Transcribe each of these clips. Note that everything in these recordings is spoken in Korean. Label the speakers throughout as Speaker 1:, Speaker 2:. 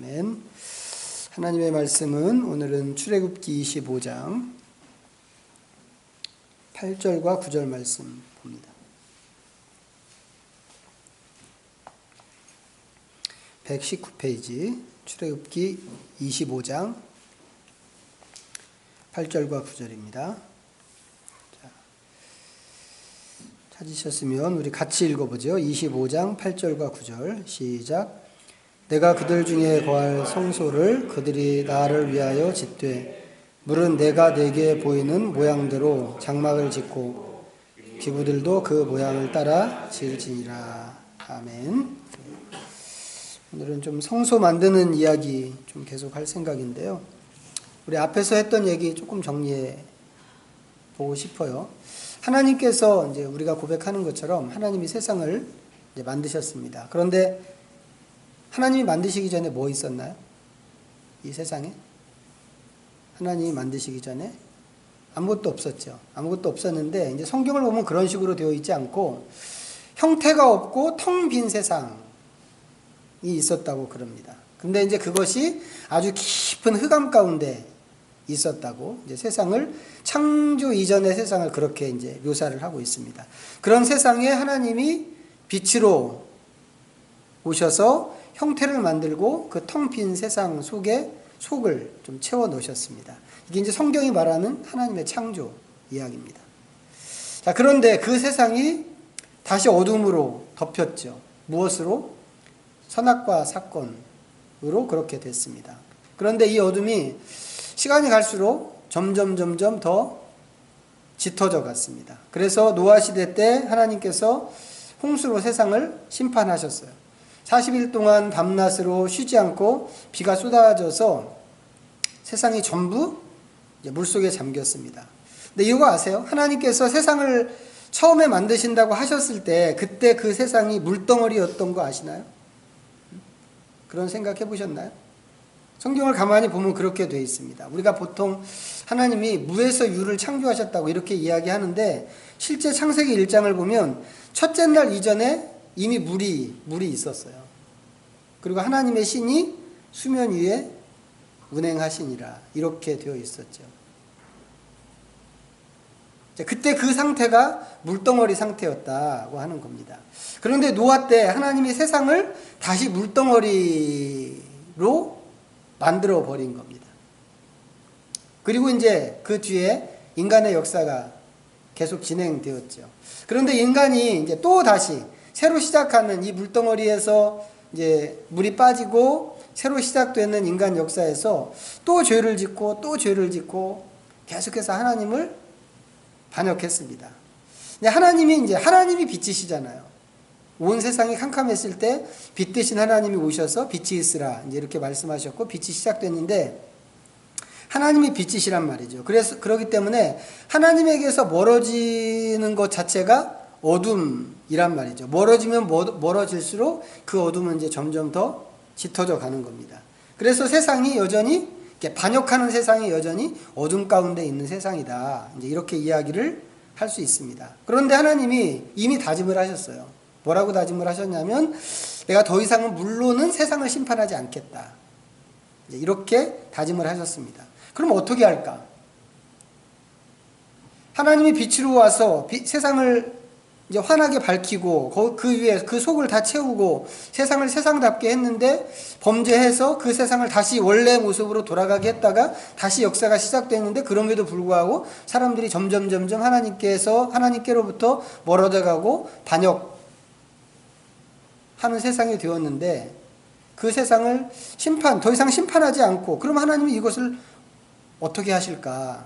Speaker 1: 아멘. 하나님의 말씀은 오늘은 출애굽기 25장 8절과 9절 말씀 봅니다. 119페이지 출애굽기 25장 8절과 9절입니다. 찾으셨으면 우리 같이 읽어보죠. 25장 8절과 9절 시작. 내가 그들 중에 거할 성소를 그들이 나를 위하여 짓되 물은 내가 내게 보이는 모양대로 장막을 짓고 기구들도 그 모양을 따라 지을지니라. 아멘. 오늘은 좀 성소 만드는 이야기 좀 계속 할 생각인데요. 우리 앞에서 했던 얘기 조금 정리해 보고 싶어요. 하나님께서 이제 우리가 고백하는 것처럼 하나님이 세상을 이제 만드셨습니다. 그런데 하나님이 만드시기 전에 뭐 있었나요? 이 세상에? 하나님이 만드시기 전에 아무것도 없었죠. 아무것도 없었는데 이제 성경을 보면 그런 식으로 되어 있지 않고 형태가 없고 텅 빈 세상이 있었다고 그럽니다. 근데 이제 그것이 아주 깊은 흑암 가운데 있었다고 이제 세상을 창조 이전의 세상을 그렇게 이제 묘사를 하고 있습니다. 그런 세상에 하나님이 빛으로 오셔서 형태를 만들고 그 텅 빈 세상 속에 속을 좀 채워 넣으셨습니다. 이게 이제 성경이 말하는 하나님의 창조 이야기입니다. 자, 그런데 그 세상이 다시 어둠으로 덮였죠. 무엇으로? 선악과 사건으로 그렇게 됐습니다. 그런데 이 어둠이 시간이 갈수록 점점 더 짙어져 갔습니다. 그래서 노아 시대 때 하나님께서 홍수로 세상을 심판하셨어요. 40일 동안 밤낮으로 쉬지 않고 비가 쏟아져서 세상이 전부 물속에 잠겼습니다. 근데 이거 아세요? 하나님께서 세상을 처음에 만드신다고 하셨을 때 그때 그 세상이 물덩어리였던 거 아시나요? 그런 생각 해보셨나요? 성경을 가만히 보면 그렇게 되어 있습니다. 우리가 보통 하나님이 무에서 유를 창조하셨다고 이렇게 이야기하는데 실제 창세기 1장을 보면 첫째 날 이전에 이미 물이 있었어요. 그리고 하나님의 신이 수면 위에 운행하시니라 이렇게 되어 있었죠. 그때 그 상태가 물덩어리 상태였다고 하는 겁니다. 그런데 노아 때 하나님이 세상을 다시 물덩어리로 만들어 버린 겁니다. 그리고 이제 그 뒤에 인간의 역사가 계속 진행되었죠. 그런데 인간이 이제 또 다시 새로 시작하는 이 물덩어리에서 이제 물이 빠지고 새로 시작되는 인간 역사에서 또 죄를 짓고 계속해서 하나님을 반역했습니다. 하나님이 빛이시잖아요. 온 세상이 캄캄했을 때 빛 대신 하나님이 오셔서 빛이 있으라 이제 이렇게 말씀하셨고 빛이 시작됐는데 하나님이 빛이시란 말이죠. 그렇기 때문에 하나님에게서 멀어지는 것 자체가 어둠이란 말이죠. 멀어지면 멀어질수록 그 어둠은 이제 점점 더 짙어져 가는 겁니다. 그래서 세상이 여전히 반역하는 세상이 여전히 어둠 가운데 있는 세상이다. 이제 이렇게 이야기를 할 수 있습니다. 그런데 하나님이 이미 다짐을 하셨어요. 뭐라고 다짐을 하셨냐면 내가 더 이상은 물로는 세상을 심판하지 않겠다. 이제 이렇게 다짐을 하셨습니다. 그럼 어떻게 할까? 하나님이 빛으로 와서 세상을 이제 환하게 밝히고 그 위에 그 속을 다 채우고 세상을 세상답게 했는데 범죄해서 그 세상을 다시 원래 모습으로 돌아가게 했다가 다시 역사가 시작됐는데 그럼에도 불구하고 사람들이 점점 하나님께로부터 멀어져 가고 반역하는 세상이 되었는데 그 세상을 더 이상 심판하지 않고 그럼 하나님이 이것을 어떻게 하실까?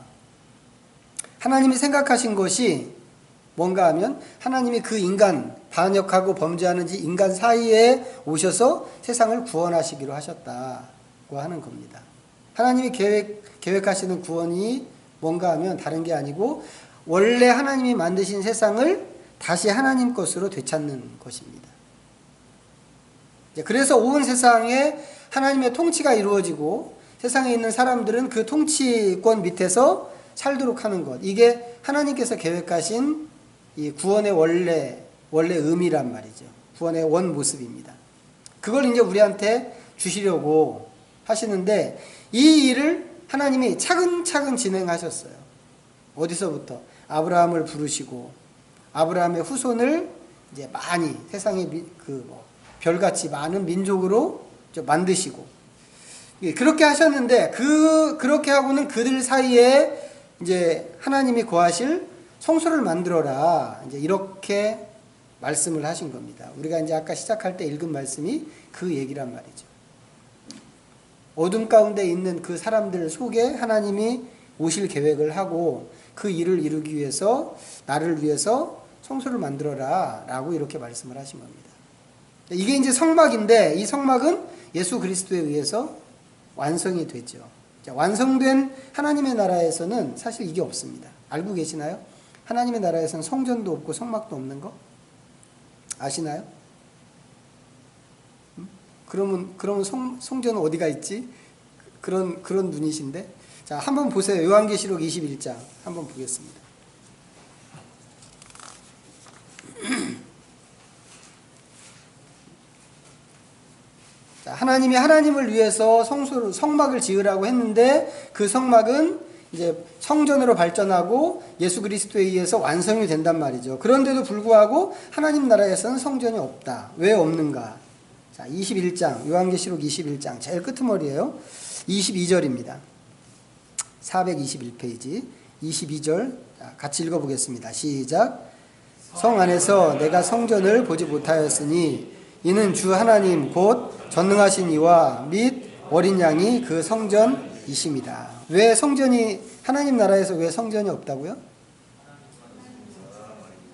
Speaker 1: 하나님이 생각하신 것이 뭔가 하면 하나님이 그 인간, 반역하고 범죄하는 인간 사이에 오셔서 세상을 구원하시기로 하셨다고 하는 겁니다. 하나님이 계획하시는 구원이 뭔가 하면 다른 게 아니고 원래 하나님이 만드신 세상을 다시 하나님 것으로 되찾는 것입니다. 그래서 온 세상에 하나님의 통치가 이루어지고 세상에 있는 사람들은 그 통치권 밑에서 살도록 하는 것. 이게 하나님께서 계획하신 이 구원의 원래 의미란 말이죠. 구원의 원 모습입니다. 그걸 이제 우리한테 주시려고 하시는데 이 일을 하나님이 차근차근 진행하셨어요. 어디서부터? 아브라함을 부르시고 아브라함의 후손을 이제 많이 세상의 별같이 많은 민족으로 만드시고 그렇게 하셨는데 그렇게 하고는 그들 사이에 이제 하나님이 거하실 성소를 만들어라. 이제 이렇게 말씀을 하신 겁니다. 우리가 이제 아까 시작할 때 읽은 말씀이 그 얘기란 말이죠. 어둠 가운데 있는 그 사람들 속에 하나님이 오실 계획을 하고 그 일을 이루기 위해서 나를 위해서 성소를 만들어라 라고 이렇게 말씀을 하신 겁니다. 이게 이제 성막인데 이 성막은 예수 그리스도에 의해서 완성이 되죠. 자, 완성된 하나님의 나라에서는 사실 이게 없습니다. 알고 계시나요? 하나님의 나라에서는 성전도 없고 성막도 없는 거 아시나요? 그러면 성전은 어디가 있지? 그런 분이신데. 자, 한번 보세요. 요한계시록 21장 한번 보겠습니다. 자, 하나님이 하나님을 위해서 성막을 지으라고 했는데 그 성막은 이제 성전으로 발전하고 예수 그리스도에 의해서 완성이 된단 말이죠. 그런데도 불구하고 하나님 나라에서는 성전이 없다. 왜 없는가? 자, 21장, 요한계시록 21장, 제일 끄트머리예요. 22절입니다. 421페이지, 22절, 같이 읽어보겠습니다. 시작. 성 안에서 내가 성전을 보지 못하였으니 이는 주 하나님 곧 전능하신 이와 및 어린 양이 그 성전이십니다. 왜 하나님 나라에서 왜 성전이 없다고요?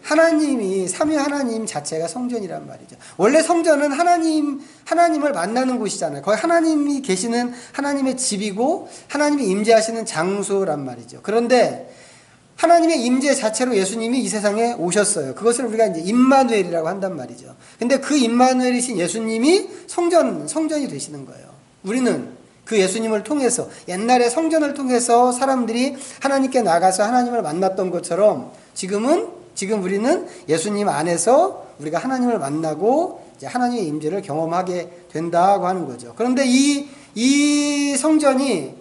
Speaker 1: 하나님이 삼위 하나님 자체가 성전이란 말이죠. 원래 성전은 하나님을 만나는 곳이잖아요. 거기 하나님이 계시는 하나님의 집이고 하나님이 임재하시는 장소란 말이죠. 그런데 하나님의 임재 자체로 예수님이 이 세상에 오셨어요. 그것을 우리가 이제 임마누엘이라고 한단 말이죠. 근데 그 임마누엘이신 예수님이 성전이 되시는 거예요. 우리는 그 예수님을 통해서 옛날에 성전을 통해서 사람들이 하나님께 나가서 하나님을 만났던 것처럼 지금 우리는 예수님 안에서 우리가 하나님을 만나고 이제 하나님의 임재를 경험하게 된다고 하는 거죠. 그런데 이 성전이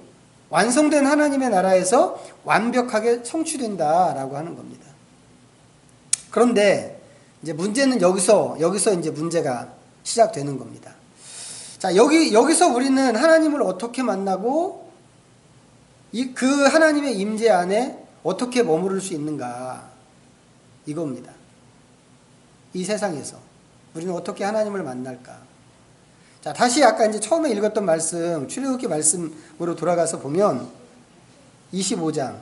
Speaker 1: 완성된 하나님의 나라에서 완벽하게 성취된다라고 하는 겁니다. 그런데 이제 문제는 여기서 이제 문제가 시작되는 겁니다. 자, 여기서 우리는 하나님을 어떻게 만나고 그 하나님의 임재 안에 어떻게 머무를 수 있는가? 이겁니다. 이 세상에서 우리는 어떻게 하나님을 만날까? 자, 다시 아까 이제 처음에 읽었던 말씀, 출애굽기 말씀으로 돌아가서 보면 25장,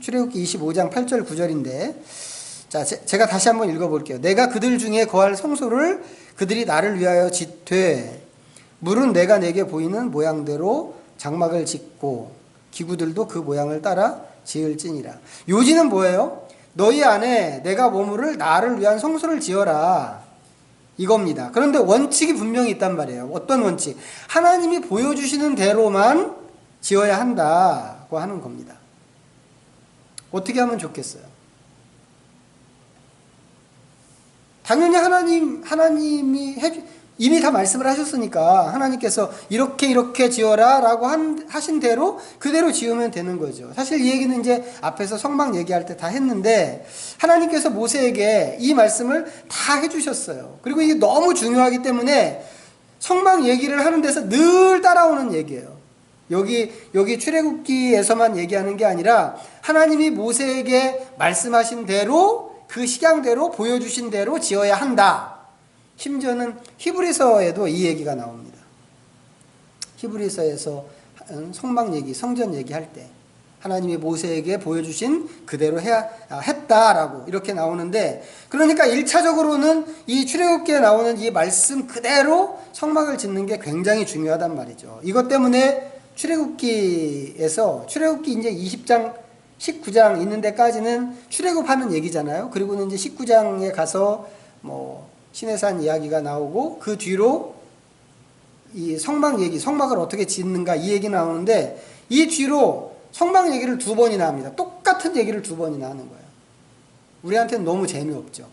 Speaker 1: 출애굽기 25장 8절 9절인데, 자, 제가 다시 한번 읽어볼게요. 내가 그들 중에 거할 성소를 그들이 나를 위하여 짓되 물은 내가 내게 보이는 모양대로 장막을 짓고 기구들도 그 모양을 따라 지을지니라. 요지는 뭐예요? 너희 안에 내가 머무를 나를 위한 성소를 지어라. 이겁니다. 그런데 원칙이 분명히 있단 말이에요. 어떤 원칙? 하나님이 보여주시는 대로만 지어야 한다고 하는 겁니다. 어떻게 하면 좋겠어요? 당연히 하나님이 이미 다 말씀을 하셨으니까 하나님께서 이렇게 지어라 라고 하신 대로 그대로 지으면 되는 거죠. 사실 이 얘기는 이제 앞에서 성막 얘기할 때 다 했는데 하나님께서 모세에게 이 말씀을 다 해주셨어요. 그리고 이게 너무 중요하기 때문에 성막 얘기를 하는 데서 늘 따라오는 얘기예요. 여기 출애굽기에서만 얘기하는 게 아니라 하나님이 모세에게 말씀하신 대로 그 식양대로 보여주신 대로 지어야 한다. 심지어는 히브리서에도 이 얘기가 나옵니다. 히브리서에서 성막 얘기, 성전 얘기할 때 하나님이 모세에게 보여주신 그대로 했다라고 이렇게 나오는데, 그러니까 1차적으로는 이 출애굽기에 나오는 이 말씀 그대로 성막을 짓는 게 굉장히 중요하단 말이죠. 이것 때문에 출애굽기 이제 20장 19장 있는 데까지는 출애굽하는 얘기잖아요. 그리고는 이제 19장에 가서 시내산 이야기가 나오고 그 뒤로 이 성막 얘기, 성막을 어떻게 짓는가 이 얘기 나오는데 이 뒤로 성막 얘기를 2번이나 합니다. 똑같은 얘기를 2번이나 하는 거예요. 우리한테는 너무 재미없죠.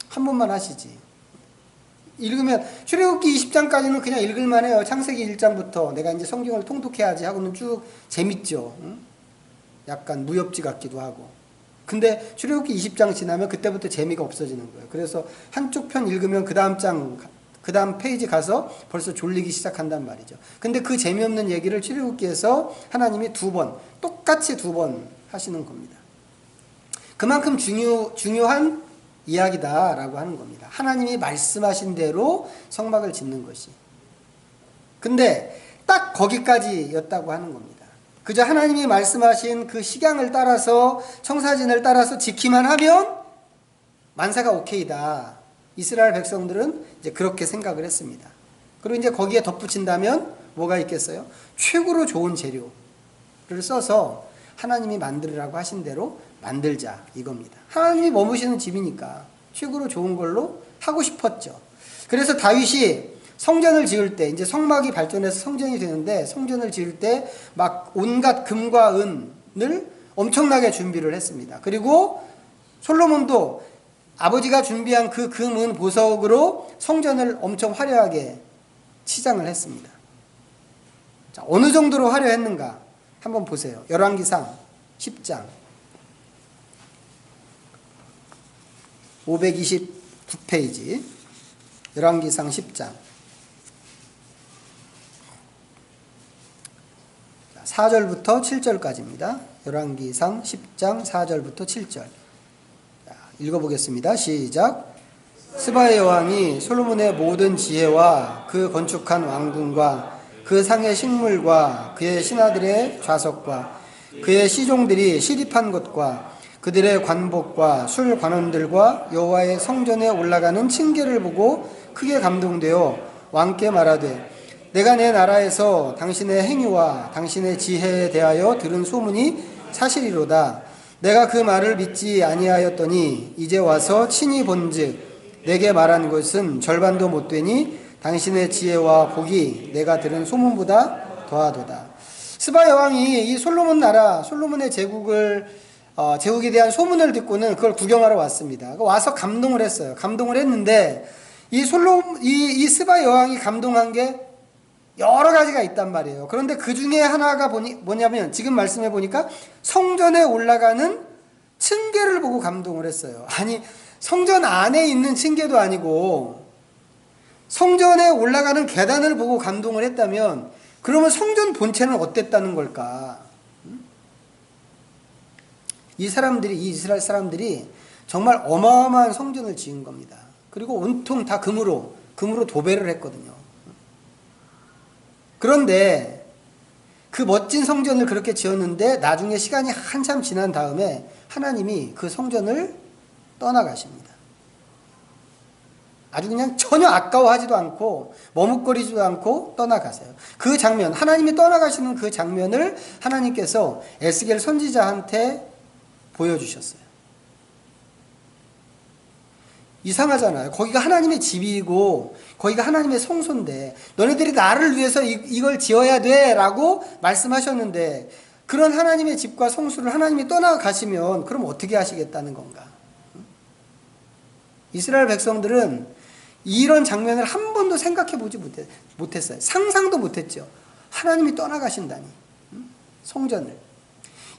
Speaker 1: 한 번만 하시지. 읽으면 출애굽기 20장까지는 그냥 읽을만 해요. 창세기 1장부터 내가 이제 성경을 통독해야지 하고는 쭉 재밌죠. 응? 약간 무협지 같기도 하고. 근데 출애굽기 20장 지나면 그때부터 재미가 없어지는 거예요. 그래서 한쪽 편 읽으면 그 다음 페이지 가서 벌써 졸리기 시작한단 말이죠. 근데 그 재미없는 얘기를 출애굽기에서 하나님이 똑같이 두 번 하시는 겁니다. 그만큼 중요한 이야기다라고 하는 겁니다. 하나님이 말씀하신 대로 성막을 짓는 것이. 근데 딱 거기까지였다고 하는 겁니다. 그저 하나님이 말씀하신 그 식양을 따라서 청사진을 따라서 지키만 하면 만사가 오케이다. 이스라엘 백성들은 이제 그렇게 생각을 했습니다. 그리고 이제 거기에 덧붙인다면 뭐가 있겠어요? 최고로 좋은 재료를 써서 하나님이 만들으라고 하신 대로 만들자 이겁니다. 하나님이 머무시는 집이니까 최고로 좋은 걸로 하고 싶었죠. 그래서 다윗이 성전을 지을 때 이제 성막이 발전해서 성전이 되는데 성전을 지을 때 막 온갖 금과 은을 엄청나게 준비를 했습니다. 그리고 솔로몬도 아버지가 준비한 그 금, 은, 보석으로 성전을 엄청 화려하게 치장을 했습니다. 자, 어느 정도로 화려했는가 한번 보세요. 열왕기상 10장 529페이지 열왕기상 10장 4절부터 7절까지입니다. 열왕기상 10장 4절부터 7절 읽어보겠습니다. 시작. 스바의 여왕이 솔로몬의 모든 지혜와 그 건축한 왕궁과 그 상의 식물과 그의 신하들의 좌석과 그의 시종들이 시립한 것과 그들의 관복과 술 관원들과 여호와의 성전에 올라가는 층계를 보고 크게 감동되어 왕께 말하되 내가 내 나라에서 당신의 행위와 당신의 지혜에 대하여 들은 소문이 사실이로다. 내가 그 말을 믿지 아니하였더니 이제 와서 친히 본즉 내게 말한 것은 절반도 못되니 당신의 지혜와 복이 내가 들은 소문보다 더하도다. 스바 여왕이 이 솔로몬 나라, 솔로몬의 제국에 대한 소문을 듣고는 그걸 구경하러 왔습니다. 와서 감동을 했어요. 감동을 했는데 이 스바 여왕이 감동한 게 여러 가지가 있단 말이에요. 그런데 그 중에 하나가 뭐냐면 지금 말씀해 보니까 성전에 올라가는 층계를 보고 감동을 했어요. 아니 성전 안에 있는 층계도 아니고 성전에 올라가는 계단을 보고 감동을 했다면 그러면 성전 본체는 어땠다는 걸까? 이 이스라엘 사람들이 정말 어마어마한 성전을 지은 겁니다. 그리고 온통 다 금으로 도배를 했거든요. 그런데 그 멋진 성전을 그렇게 지었는데 나중에 시간이 한참 지난 다음에 하나님이 그 성전을 떠나가십니다. 아주 그냥 전혀 아까워하지도 않고 머뭇거리지도 않고 떠나가세요. 그 장면, 하나님이 떠나가시는 그 장면을 하나님께서 에스겔 선지자한테 보여주셨어요. 이상하잖아요. 거기가 하나님의 집이고 거기가 하나님의 성소인데 너네들이 나를 위해서 이걸 지어야 돼 라고 말씀하셨는데 그런 하나님의 집과 성소를 하나님이 떠나가시면 그럼 어떻게 하시겠다는 건가? 이스라엘 백성들은 이런 장면을 한 번도 생각해 보지 못했어요. 상상도 못했죠. 하나님이 떠나가신다니. 성전을.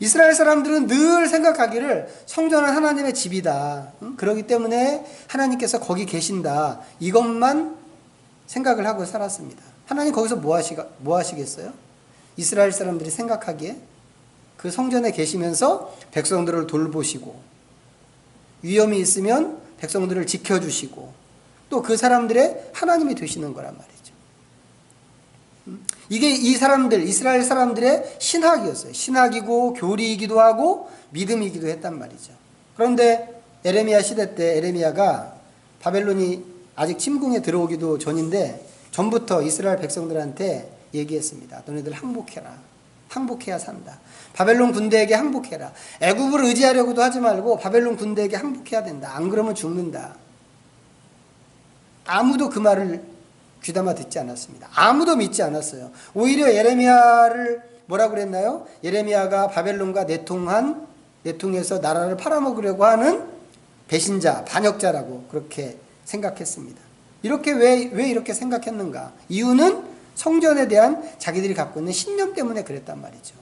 Speaker 1: 이스라엘 사람들은 늘 생각하기를 성전은 하나님의 집이다. 그렇기 때문에 하나님께서 거기 계신다. 이것만 생각을 하고 살았습니다. 하나님 거기서 뭐 하시겠어요? 이스라엘 사람들이 생각하기에 그 성전에 계시면서 백성들을 돌보시고 위험이 있으면 백성들을 지켜주시고 또 그 사람들의 하나님이 되시는 거란 말이죠. 이게 이스라엘 사람들의 신학이었어요. 신학이고 교리이기도 하고 믿음이기도 했단 말이죠. 그런데 에레미야 시대 때 에레미야가 바벨론이 아직 침공에 들어오기도 전인데 전부터 이스라엘 백성들한테 얘기했습니다. 너네들 항복해라. 항복해야 산다. 바벨론 군대에게 항복해라. 애굽을 의지하려고도 하지 말고 바벨론 군대에게 항복해야 된다. 안 그러면 죽는다. 아무도 그 말을 귀담아 듣지 않았습니다. 아무도 믿지 않았어요. 오히려 예레미야를 뭐라고 그랬나요? 예레미야가 바벨론과 내통해서 나라를 팔아먹으려고 하는 배신자, 반역자라고 그렇게 생각했습니다. 이렇게 왜 이렇게 생각했는가? 이유는 성전에 대한 자기들이 갖고 있는 신념 때문에 그랬단 말이죠.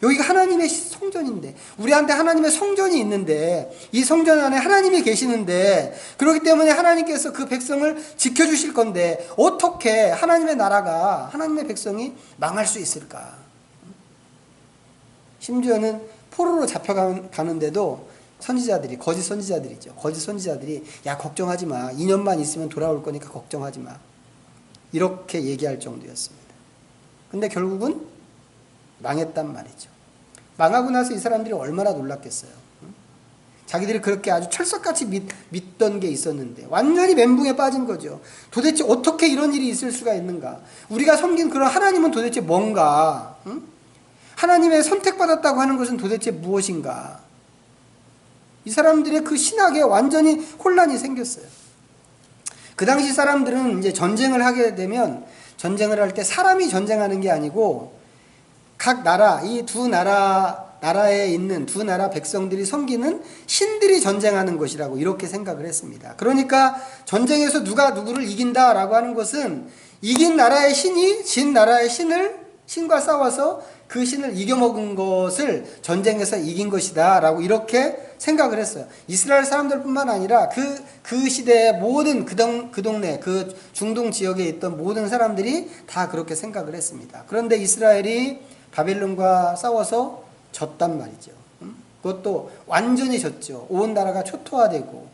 Speaker 1: 여기가 하나님의 성전인데, 우리한테 하나님의 성전이 있는데, 이 성전 안에 하나님이 계시는데, 그렇기 때문에 하나님께서 그 백성을 지켜주실 건데, 어떻게 하나님의 나라가, 하나님의 백성이 망할 수 있을까? 심지어는 포로로 잡혀가는데도 선지자들이, 거짓 선지자들이죠. 거짓 선지자들이, 야, 걱정하지 마. 2년만 있으면 돌아올 거니까 걱정하지 마. 이렇게 얘기할 정도였습니다. 근데 결국은 망했단 말이죠. 망하고 나서 이 사람들이 얼마나 놀랐겠어요. 자기들이 그렇게 아주 철석같이 믿던 게 있었는데 완전히 멘붕에 빠진 거죠. 도대체 어떻게 이런 일이 있을 수가 있는가? 우리가 섬긴 그런 하나님은 도대체 뭔가? 하나님의 선택받았다고 하는 것은 도대체 무엇인가? 이 사람들의 그 신학에 완전히 혼란이 생겼어요. 그 당시 사람들은 이제 전쟁을 하게 되면 전쟁을 할 때 사람이 전쟁하는 게 아니고 각 나라, 이 두 나라에 있는 두 나라 백성들이 섬기는 신들이 전쟁하는 것이라고 이렇게 생각을 했습니다. 그러니까 전쟁에서 누가 누구를 이긴다라고 하는 것은 이긴 나라의 신이 진 나라의 신과 싸워서 그 신을 이겨먹은 것을 전쟁에서 이긴 것이다 라고 이렇게 생각을 했어요. 이스라엘 사람들뿐만 아니라 그 시대의 모든 그 동네, 그 중동 지역에 있던 모든 사람들이 다 그렇게 생각을 했습니다. 그런데 이스라엘이 바벨론과 싸워서 졌단 말이죠. 그것도 완전히 졌죠. 온 나라가 초토화되고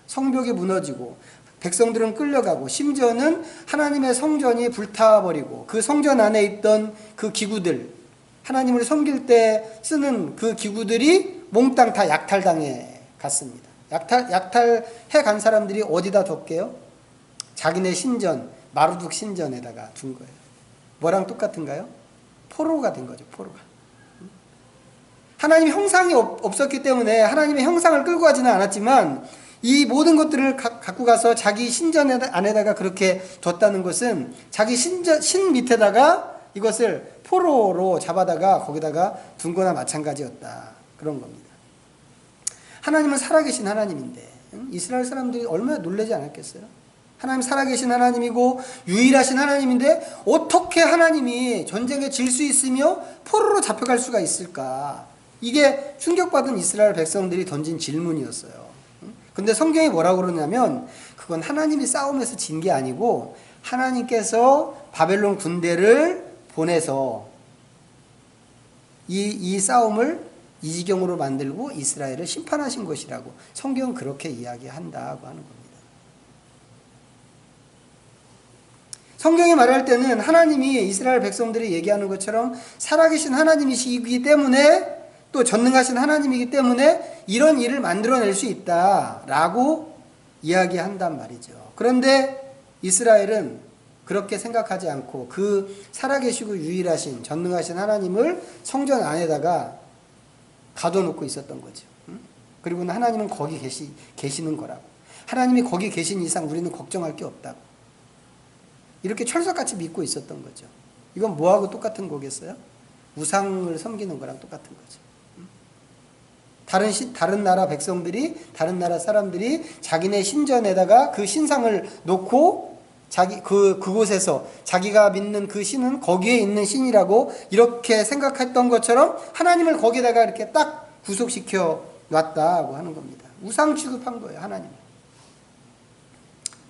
Speaker 1: 성벽이 무너지고 백성들은 끌려가고 심지어는 하나님의 성전이 불타버리고 그 성전 안에 있던 그 기구들, 하나님을 섬길 때 쓰는 그 기구들이 몽땅 다 약탈당해 갔습니다. 약탈해 간 사람들이 어디다 뒀게요? 자기네 신전, 마루둑 신전에다가 둔 거예요. 뭐랑 똑같은가요? 포로가 된 거죠. 포로가. 하나님의 형상이 없었기 때문에 하나님의 형상을 끌고 가지는 않았지만 이 모든 것들을 갖고 가서 자기 신전 안에다가 그렇게 뒀다는 것은 자기 신 밑에다가 이것을 포로로 잡아다가 거기다가 둔 거나 마찬가지였다. 그런 겁니다. 하나님은 살아계신 하나님인데 이스라엘 사람들이 얼마나 놀라지 않았겠어요? 하나님 살아계신 하나님이고 유일하신 하나님인데 어떻게 하나님이 전쟁에 질 수 있으며 포로로 잡혀갈 수가 있을까? 이게 충격받은 이스라엘 백성들이 던진 질문이었어요. 근데 성경이 뭐라고 그러냐면 그건 하나님이 싸움에서 진 게 아니고 하나님께서 바벨론 군대를 보내서 이 싸움을 이 지경으로 만들고 이스라엘을 심판하신 것이라고 성경은 그렇게 이야기한다고 하는 겁니다. 성경이 말할 때는 하나님이 이스라엘 백성들이 얘기하는 것처럼 살아계신 하나님이시기 때문에 또 전능하신 하나님이기 때문에 이런 일을 만들어낼 수 있다라고 이야기한단 말이죠. 그런데 이스라엘은 그렇게 생각하지 않고 그 살아계시고 유일하신 전능하신 하나님을 성전 안에다가 가둬놓고 있었던 거죠. 그리고는 하나님은 거기 계시는 거라고. 하나님이 거기 계신 이상 우리는 걱정할 게 없다고. 이렇게 철석같이 믿고 있었던 거죠. 이건 뭐하고 똑같은 거겠어요? 우상을 섬기는 거랑 똑같은 거죠. 다른 나라 백성들이, 다른 나라 사람들이 자기네 신전에다가 그 신상을 놓고 그곳에서 자기가 믿는 그 신은 거기에 있는 신이라고 이렇게 생각했던 것처럼 하나님을 거기다가 이렇게 딱 구속시켜 놨다고 하는 겁니다. 우상 취급한 거예요, 하나님.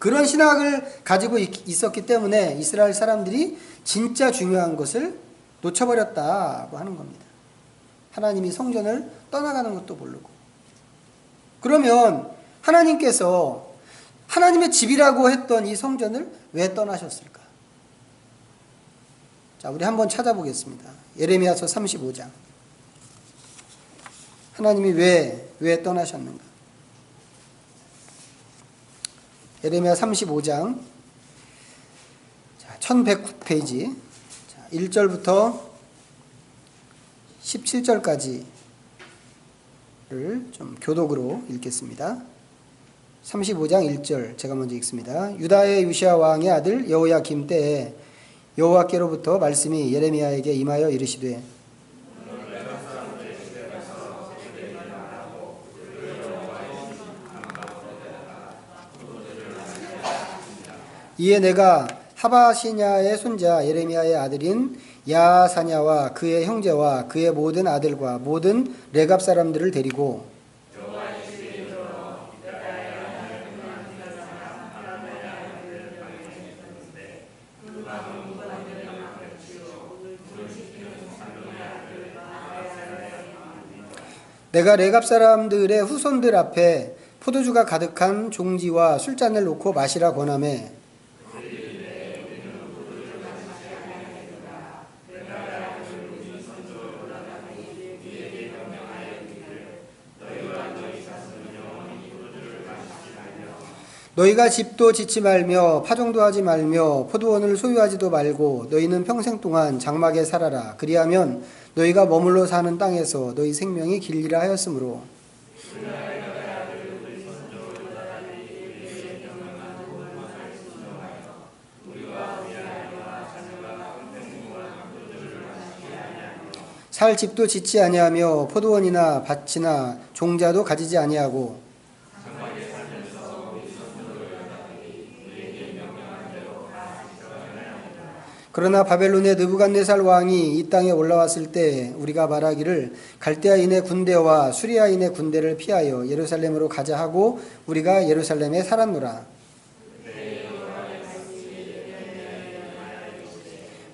Speaker 1: 그런 신학을 가지고 있었기 때문에 이스라엘 사람들이 진짜 중요한 것을 놓쳐버렸다고 하는 겁니다. 하나님이 성전을 떠나가는 것도 모르고. 그러면 하나님께서 하나님의 집이라고 했던 이 성전을 왜 떠나셨을까? 자, 우리 한번 찾아보겠습니다. 예레미야서 35장. 하나님이 왜 떠나셨는가? 예레미야 35장 1109페이지 1절부터 17절까지를 좀 교독으로 읽겠습니다. 35장 1절 제가 먼저 읽습니다. 유다의 요시야 왕의 아들 여호야김 때에 여호와께로부터 말씀이 예레미야에게 임하여 이르시되 이에 내가 하바시냐의 손자 예레미야의 아들인 야사냐와 그의 형제와 그의 모든 아들과 모든 레갑 사람들을 데리고 내가 레갑 사람들의 후손들 앞에 포도주가 가득한 종지와 술잔을 놓고 마시라 권하매 너희가 집도 짓지 말며 파종도 하지 말며 포도원을 소유하지도 말고 너희는 평생 동안 장막에 살아라. 그리하면 너희가 머물러 사는 땅에서 너희 생명이 길리라 하였으므로 살 집도 짓지 아니하며 포도원이나 밭이나 종자도 가지지 아니하고 그러나 바벨론의 느부갓네살 왕이 이 땅에 올라왔을 때 우리가 말하기를 갈대아인의 군대와 수리아인의 군대를 피하여 예루살렘으로 가자 하고 우리가 예루살렘에 살았노라.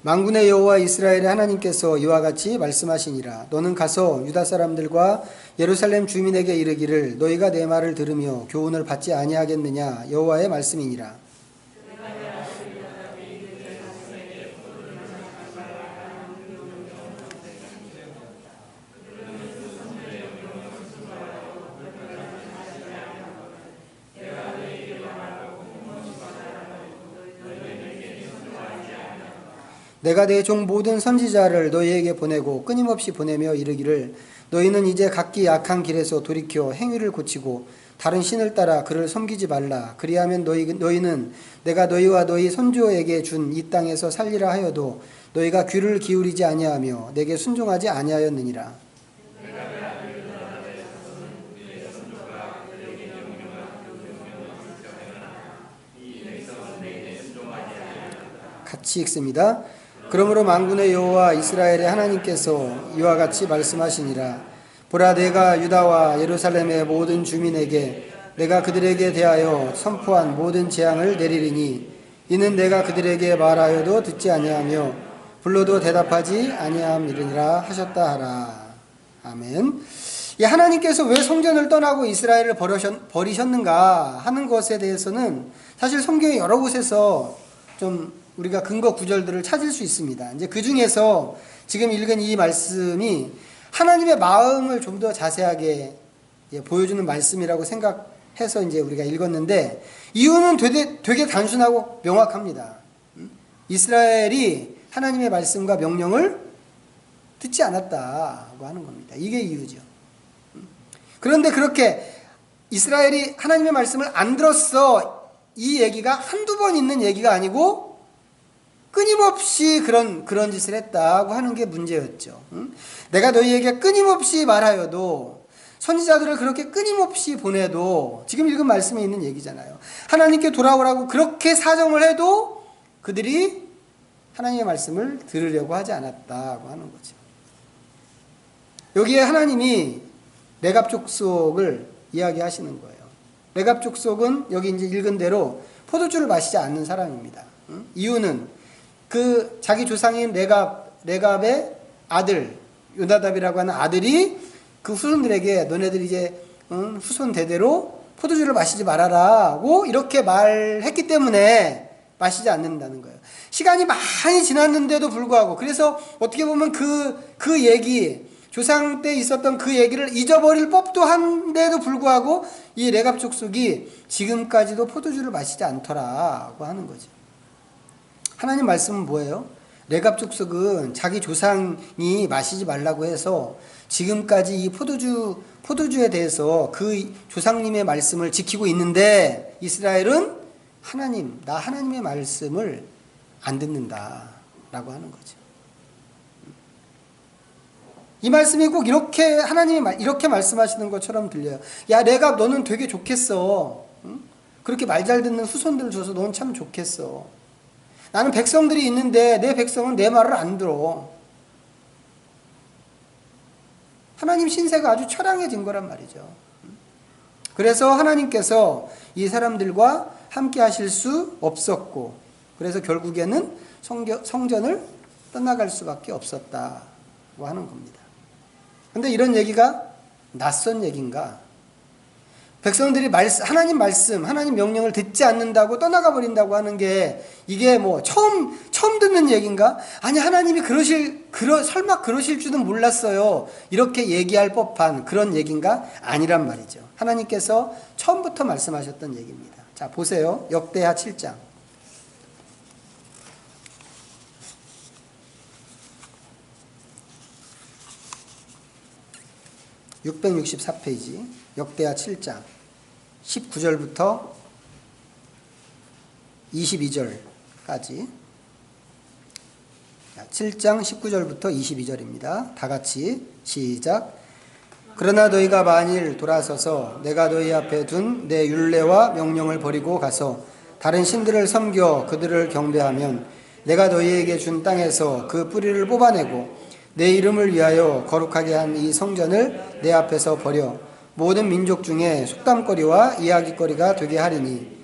Speaker 1: 만군의 여호와 이스라엘의 하나님께서 이와 같이 말씀하시니라. 너는 가서 유다 사람들과 예루살렘 주민에게 이르기를 너희가 내 말을 들으며 교훈을 받지 아니하겠느냐 여호와의 말씀이니라. 내가 내 종 모든 선지자를 너희에게 보내고 끊임없이 보내며 이르기를 너희는 이제 각기 약한 길에서 돌이켜 행위를 고치고 다른 신을 따라 그를 섬기지 말라. 그리하면 너희는 내가 너희와 너희 선조에게 준 이 땅에서 살리라 하여도 너희가 귀를 기울이지 아니하며 내게 순종하지 아니하였느니라. 같이 읽습니다. 그러므로 만군의 여호와 이스라엘의 하나님께서 이와 같이 말씀하시니라. 보라, 내가 유다와 예루살렘의 모든 주민에게 내가 그들에게 대하여 선포한 모든 재앙을 내리리니 이는 내가 그들에게 말하여도 듣지 아니하며 불러도 대답하지 아니함이니라 하셨다 하라. 아멘. 이 하나님께서 왜 성전을 떠나고 이스라엘을 버리셨는가 하는 것에 대해서는 사실 성경의 여러 곳에서 좀 우리가 근거 구절들을 찾을 수 있습니다. 이제 그 중에서 지금 읽은 이 말씀이 하나님의 마음을 좀 더 자세하게 보여주는 말씀이라고 생각해서 이제 우리가 읽었는데 이유는 되게 단순하고 명확합니다. 이스라엘이 하나님의 말씀과 명령을 듣지 않았다고 하는 겁니다. 이게 이유죠. 그런데 그렇게 이스라엘이 하나님의 말씀을 안 들었어, 이 얘기가 한두 번 있는 얘기가 아니고 끊임없이 그런 짓을 했다고 하는 게 문제였죠. 내가 너희에게 끊임없이 말하여도, 선지자들을 그렇게 끊임없이 보내도, 지금 읽은 말씀에 있는 얘기잖아요. 하나님께 돌아오라고 그렇게 사정을 해도 그들이 하나님의 말씀을 들으려고 하지 않았다고 하는 거죠. 여기에 하나님이 레갑 족속을 이야기하시는 거예요. 레갑 족속은 여기 이제 읽은 대로 포도주를 마시지 않는 사람입니다. 이유는 그 자기 조상인 레갑의 아들 요나답이라고 하는 아들이 그 후손들에게 너네들 이제 후손 대대로 포도주를 마시지 말아라고 이렇게 말했기 때문에 마시지 않는다는 거예요. 시간이 많이 지났는데도 불구하고, 그래서 어떻게 보면 그 얘기, 조상 때 있었던 그 얘기를 잊어버릴 법도 한데도 불구하고 이 레갑 족속이 지금까지도 포도주를 마시지 않더라고 하는 거죠. 하나님 말씀은 뭐예요? 레갑 족속은 자기 조상이 마시지 말라고 해서 지금까지 이 포도주에 대해서 그 조상님의 말씀을 지키고 있는데, 이스라엘은 나 하나님의 말씀을 안 듣는다라고 하는 거죠. 이 말씀이 꼭 이렇게 하나님이 이렇게 말씀하시는 것처럼 들려요. 야, 레갑 너는 되게 좋겠어. 응? 그렇게 말 잘 듣는 후손들을 줘서 넌 참 좋겠어. 나는 백성들이 있는데 내 백성은 내 말을 안 들어. 하나님 신세가 아주 처량해진 거란 말이죠. 그래서 하나님께서 이 사람들과 함께 하실 수 없었고, 그래서 결국에는 성전을 떠나갈 수밖에 없었다고 하는 겁니다. 그런데 이런 얘기가 낯선 얘기인가? 백성들이 하나님 말씀, 하나님 명령을 듣지 않는다고 떠나가 버린다고 하는 게 이게 뭐 처음 듣는 얘기인가? 아니, 하나님이 설마 그러실 줄은 몰랐어요. 이렇게 얘기할 법한 그런 얘기인가? 아니란 말이죠. 하나님께서 처음부터 말씀하셨던 얘기입니다. 자, 보세요. 역대하 7장. 664페이지 역대하 7장 19절부터 22절까지 7장 19절부터 22절입니다. 다 같이 시작. 그러나 너희가 만일 돌아서서 내가 너희 앞에 둔 내 율례와 명령을 버리고 가서 다른 신들을 섬겨 그들을 경배하면 내가 너희에게 준 땅에서 그 뿌리를 뽑아내고 내 이름을 위하여 거룩하게 한 이 성전을 내 앞에서 버려 모든 민족 중에 속담거리와 이야기거리가 되게 하리니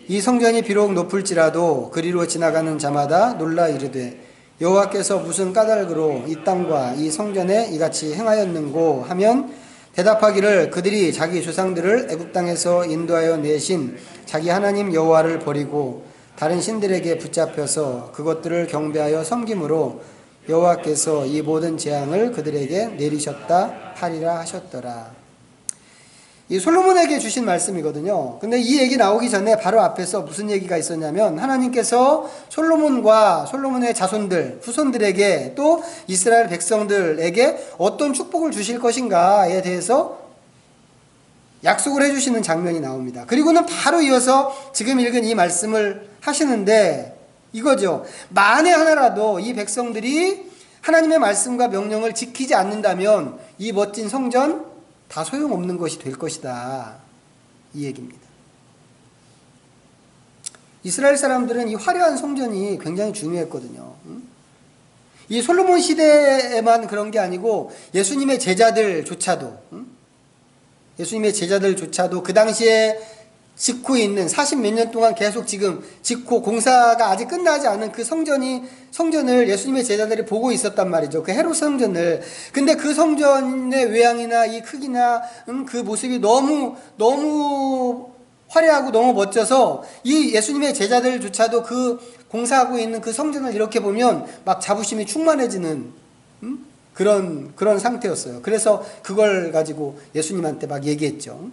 Speaker 1: 이 성전이 비록 높을지라도 그리로 지나가는 자마다 놀라 이르되 여호와께서 무슨 까닭으로 이 땅과 이 성전에 이같이 행하였는고 하면 대답하기를 그들이 자기 조상들을 애굽 땅에서 인도하여 내신 자기 하나님 여호와를 버리고 다른 신들에게 붙잡혀서 그것들을 경배하여 섬김으로 여호와께서 이 모든 재앙을 그들에게 내리셨다 하리라 하셨더라. 이 솔로몬에게 주신 말씀이거든요. 근데 이 얘기 나오기 전에 바로 앞에서 무슨 얘기가 있었냐면 하나님께서 솔로몬과 솔로몬의 자손들, 후손들에게 또 이스라엘 백성들에게 어떤 축복을 주실 것인가에 대해서 약속을 해주시는 장면이 나옵니다. 그리고는 바로 이어서 지금 읽은 이 말씀을 하시는데 이거죠. 만에 하나라도 이 백성들이 하나님의 말씀과 명령을 지키지 않는다면 이 멋진 성전 다 소용없는 것이 될 것이다. 이 얘기입니다. 이스라엘 사람들은 이 화려한 성전이 굉장히 중요했거든요. 이 솔로몬 시대에만 그런 게 아니고 예수님의 제자들조차도 그 당시에 짓고 있는 40몇 년 동안 계속 지금 짓고 공사가 아직 끝나지 않은 그 성전을 예수님의 제자들이 보고 있었단 말이죠. 그 헤롯 성전을. 근데 그 성전의 외양이나 이 크기나 그 모습이 너무 화려하고 너무 멋져서 이 예수님의 제자들조차도 그 공사하고 있는 그 성전을 이렇게 보면 막 자부심이 충만해지는 그런 상태였어요. 그래서 그걸 가지고 예수님한테 막 얘기했죠.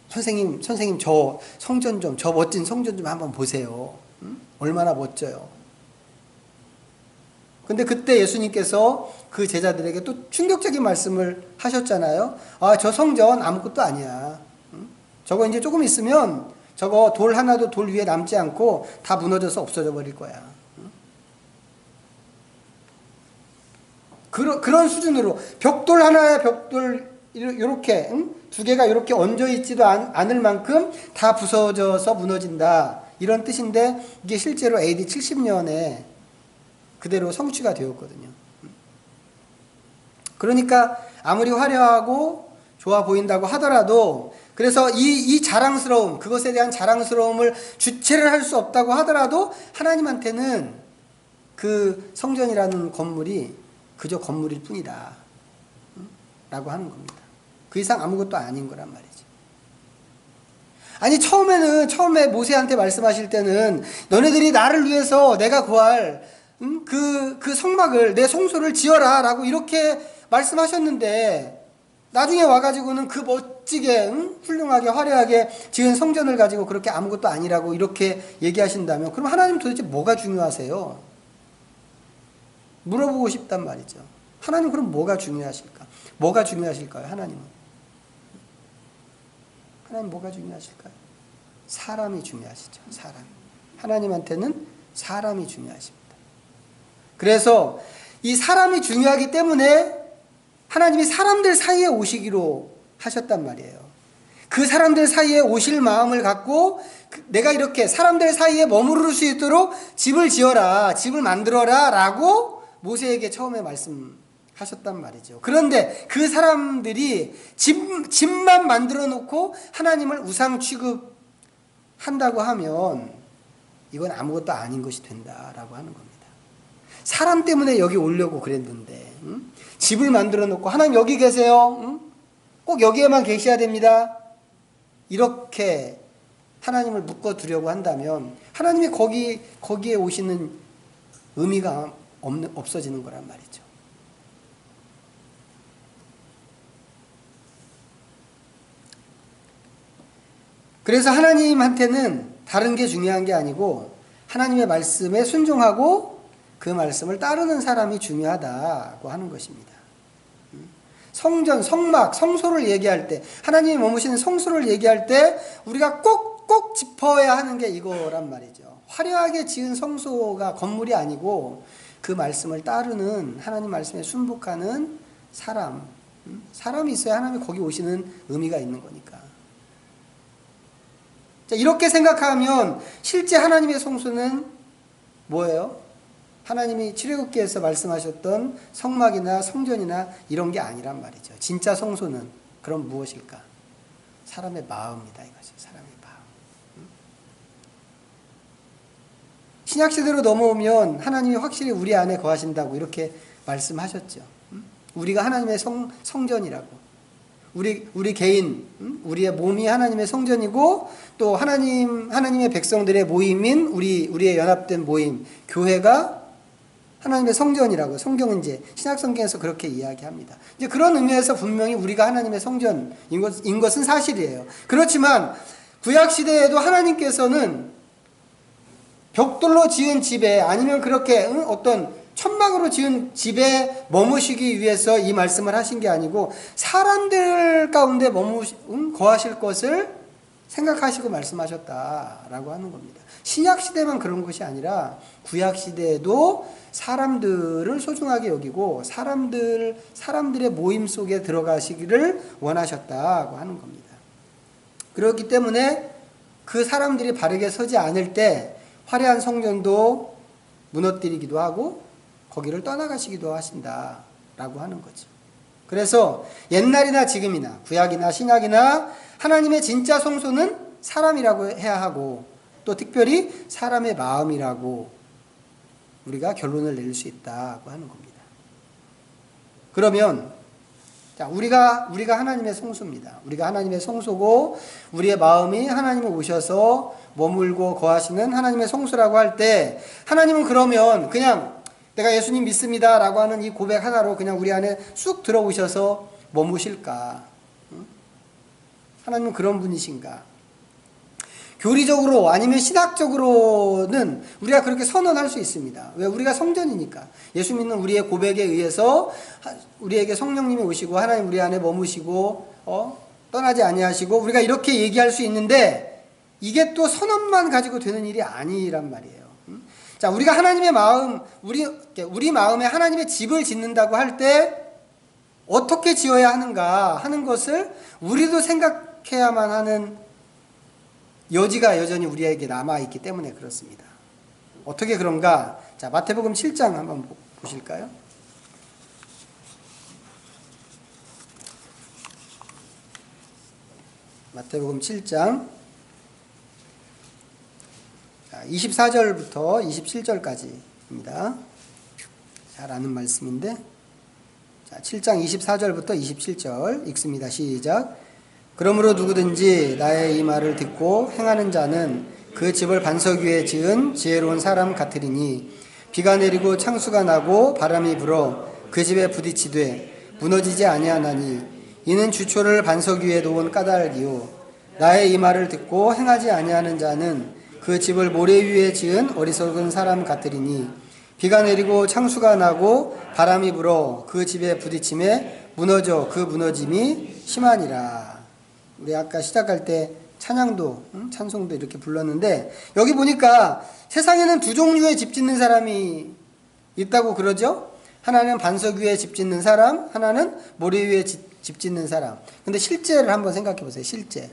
Speaker 1: 선생님, 저 성전 저 멋진 성전 좀 한번 보세요. 얼마나 멋져요. 근데 그때 예수님께서 그 제자들에게 또 충격적인 말씀을 하셨잖아요. 아, 저 성전 아무것도 아니야. 저거 이제 조금 있으면 저거 돌 하나도 돌 위에 남지 않고 다 무너져서 없어져 버릴 거야. 그런 수준으로 벽돌 하나에 벽돌 이렇게 두 개가 이렇게 얹어 있지도 않을 만큼 다 부서져서 무너진다. 이런 뜻인데 이게 실제로 AD 70년에 그대로 성취가 되었거든요. 그러니까 아무리 화려하고 좋아 보인다고 하더라도 그래서 이 자랑스러움, 그것에 대한 자랑스러움을 주체를 할 수 없다고 하더라도 하나님한테는 그 성전이라는 건물이 그저 건물일 뿐이다. 라고 하는 겁니다. 그 이상 아무것도 아닌 거란 말이죠. 아니, 처음에 모세한테 말씀하실 때는 너네들이 나를 위해서 내가 구할 그 성막을, 내 성소를 지어라 라고 이렇게 말씀하셨는데 나중에 와가지고는 그 멋지게 훌륭하게 화려하게 지은 성전을 가지고 그렇게 아무것도 아니라고 이렇게 얘기하신다면 그럼 하나님 도대체 뭐가 중요하세요? 물어보고 싶단 말이죠. 하나님 그럼 뭐가 중요하실까? 뭐가 중요하실까요? 하나님 뭐가 중요하실까요? 사람이 중요하시죠. 사람. 하나님한테는 사람이 중요하십니다. 그래서 이 사람이 중요하기 때문에 하나님이 사람들 사이에 오시기로 하셨단 말이에요. 그 사람들 사이에 오실 마음을 갖고 내가 이렇게 사람들 사이에 머무를 수 있도록 집을 지어라, 집을 만들어라 라고 모세에게 처음에 말씀하셨단 말이죠. 그런데 그 사람들이 집만 만들어 놓고 하나님을 우상 취급한다고 하면 이건 아무것도 아닌 것이 된다라고 하는 겁니다. 사람 때문에 여기 오려고 그랬는데 집을 만들어 놓고 하나님 여기 계세요. 꼭 여기에만 계셔야 됩니다. 이렇게 하나님을 묶어두려고 한다면 하나님이 거기에 오시는 의미가 없어지는 거란 말이죠. 그래서 하나님한테는 다른 게 중요한 게 아니고 하나님의 말씀에 순종하고 그 말씀을 따르는 사람이 중요하다고 하는 것입니다. 성전, 성막, 성소를 얘기할 때 하나님이 머무시는 성소를 얘기할 때 우리가 꼭 짚어야 하는 게 이거란 말이죠. 화려하게 지은 성소가 건물이 아니고 그 말씀을 따르는 하나님 말씀에 순복하는 사람이 있어야 하나님이 거기 오시는 의미가 있는 거니까. 자, 이렇게 생각하면 실제 하나님의 성소는 뭐예요? 하나님이 출애굽기에서 말씀하셨던 성막이나 성전이나 이런 게 아니란 말이죠. 진짜 성소는 그럼 무엇일까? 사람의 마음이다 이거죠. 사람의 마음. 신약시대로 넘어오면 하나님이 확실히 우리 안에 거하신다고 이렇게 말씀하셨죠. 우리가 하나님의 성전이라고. 우리 개인, 우리의 몸이 하나님의 성전이고 또 하나님의 백성들의 모임인 우리의 연합된 모임, 교회가 하나님의 성전이라고 성경은 이제 신약 성경에서 그렇게 이야기합니다. 이제 그런 의미에서 분명히 우리가 하나님의 성전인 것은 사실이에요. 그렇지만 구약 시대에도 하나님께서는 벽돌로 지은 집에 아니면 그렇게 어떤 천막으로 지은 집에 머무시기 위해서 이 말씀을 하신 게 아니고 사람들 가운데 거하실 것을 생각하시고 말씀하셨다라고 하는 겁니다. 신약 시대만 그런 것이 아니라 구약 시대에도 사람들을 소중하게 여기고 사람들의 모임 속에 들어가시기를 원하셨다고 하는 겁니다. 그렇기 때문에 그 사람들이 바르게 서지 않을 때 화려한 성전도 무너뜨리기도 하고 거기를 떠나가시기도 하신다라고 하는 거죠. 그래서 옛날이나 지금이나 구약이나 신약이나 하나님의 진짜 성소는 사람이라고 해야 하고 또 특별히 사람의 마음이라고 우리가 결론을 내릴 수 있다고 하는 겁니다. 그러면 자, 우리가 하나님의 성소입니다. 우리가 하나님의 성소고 우리의 마음이 하나님을 오셔서 머물고 거하시는 하나님의 성소라고 할 때 하나님은 그러면 그냥 내가 예수님 믿습니다 라고 하는 이 고백 하나로 그냥 우리 안에 쑥 들어오셔서 머무실까? 하나님은 그런 분이신가? 교리적으로 아니면 신학적으로는 우리가 그렇게 선언할 수 있습니다. 왜? 우리가 성전이니까. 예수 믿는 우리의 고백에 의해서 우리에게 성령님이 오시고 하나님 우리 안에 머무시고 떠나지 아니하시고 우리가 이렇게 얘기할 수 있는데 이게 또 선언만 가지고 되는 일이 아니란 말이에요. 자, 우리가 하나님의 마음, 우리 마음에 하나님의 집을 짓는다고 할 때 어떻게 지어야 하는가 하는 것을 우리도 생각해야만 하는 여지가 여전히 우리에게 남아있기 때문에 그렇습니다. 어떻게 그런가? 자, 마태복음 7장 한번 보실까요? 마태복음 7장 24절부터 27절까지입니다. 잘 아는 말씀인데 자, 7장 24절부터 27절 읽습니다. 시작. 그러므로 누구든지 나의 이 말을 듣고 행하는 자는 그 집을 반석 위에 지은 지혜로운 사람 같으리니 비가 내리고 창수가 나고 바람이 불어 그 집에 부딪히되 무너지지 아니하나니 이는 주초를 반석 위에 놓은 까닭이요 나의 이 말을 듣고 행하지 아니하는 자는 그 집을 모래 위에 지은 어리석은 사람 같으리니 비가 내리고 창수가 나고 바람이 불어 그 집에 부딪힘에 무너져 그 무너짐이 심하니라. 우리 아까 시작할 때 찬송도 이렇게 불렀는데 여기 보니까 세상에는 두 종류의 집 짓는 사람이 있다고 그러죠. 하나는 반석 위에 집 짓는 사람, 하나는 모래 위에 집 집 짓는 사람. 근데 실제를 한번 생각해 보세요. 실제.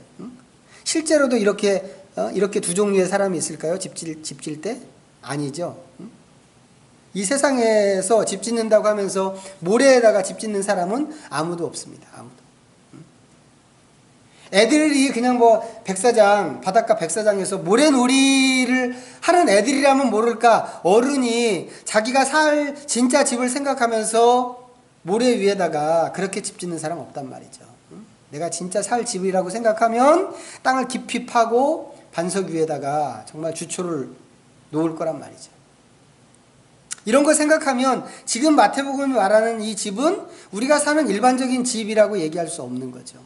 Speaker 1: 실제로도 이렇게 두 종류의 사람이 있을까요? 집 질 때? 아니죠. 이 세상에서 집 짓는다고 하면서 모래에다가 집 짓는 사람은 아무도 없습니다. 아무도. 애들이 그냥 바닷가 백사장에서 모래놀이를 하는 애들이라면 모를까, 어른이 자기가 살 진짜 집을 생각하면서 모래 위에다가 그렇게 집 짓는 사람 없단 말이죠. 내가 진짜 살 집이라고 생각하면 땅을 깊이 파고 반석 위에다가 정말 주초를 놓을 거란 말이죠. 이런 거 생각하면 지금 마태복음이 말하는 이 집은 우리가 사는 일반적인 집이라고 얘기할 수 없는 거죠.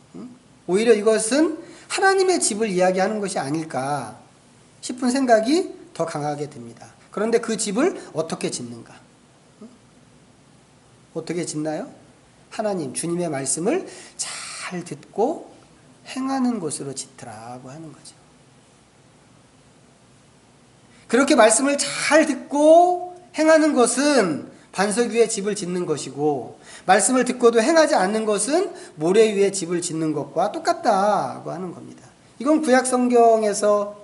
Speaker 1: 오히려 이것은 하나님의 집을 이야기하는 것이 아닐까 싶은 생각이 더 강하게 듭니다. 그런데 그 집을 어떻게 짓는가? 어떻게 짓나요? 하나님, 주님의 말씀을 잘 듣고 행하는 것으로 짓더라고 하는 거죠. 그렇게 말씀을 잘 듣고 행하는 것은 반석 위에 집을 짓는 것이고, 말씀을 듣고도 행하지 않는 것은 모래 위에 집을 짓는 것과 똑같다고 하는 겁니다. 이건 구약 성경에서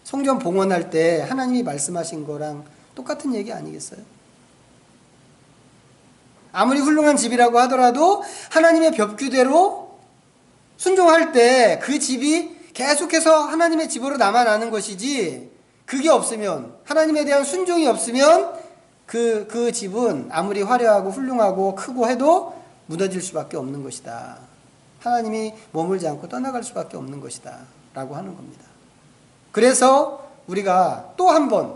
Speaker 1: 성전 봉헌할 때 하나님이 말씀하신 거랑 똑같은 얘기 아니겠어요? 아무리 훌륭한 집이라고 하더라도 하나님의 법규대로 순종할 때 그 집이 계속해서 하나님의 집으로 남아나는 것이지, 그게 없으면, 하나님에 대한 순종이 없으면 그 집은 아무리 화려하고 훌륭하고 크고 해도 무너질 수밖에 없는 것이다. 하나님이 머물지 않고 떠나갈 수밖에 없는 것이다 라고 하는 겁니다. 그래서 우리가 또 한 번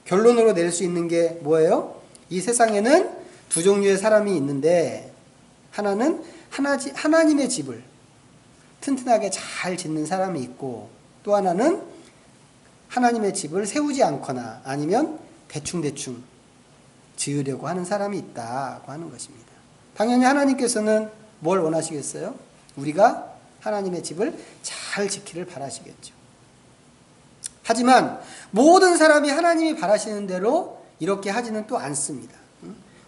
Speaker 1: 결론으로 낼 수 있는 게 뭐예요? 이 세상에는 두 종류의 사람이 있는데, 하나는 하나님의 집을 튼튼하게 잘 짓는 사람이 있고, 또 하나는 하나님의 집을 세우지 않거나 아니면 대충대충 지으려고 하는 사람이 있다고 하는 것입니다. 당연히 하나님께서는 뭘 원하시겠어요? 우리가 하나님의 집을 잘 지키를 바라시겠죠. 하지만 모든 사람이 하나님이 바라시는 대로 이렇게 하지는 또 않습니다.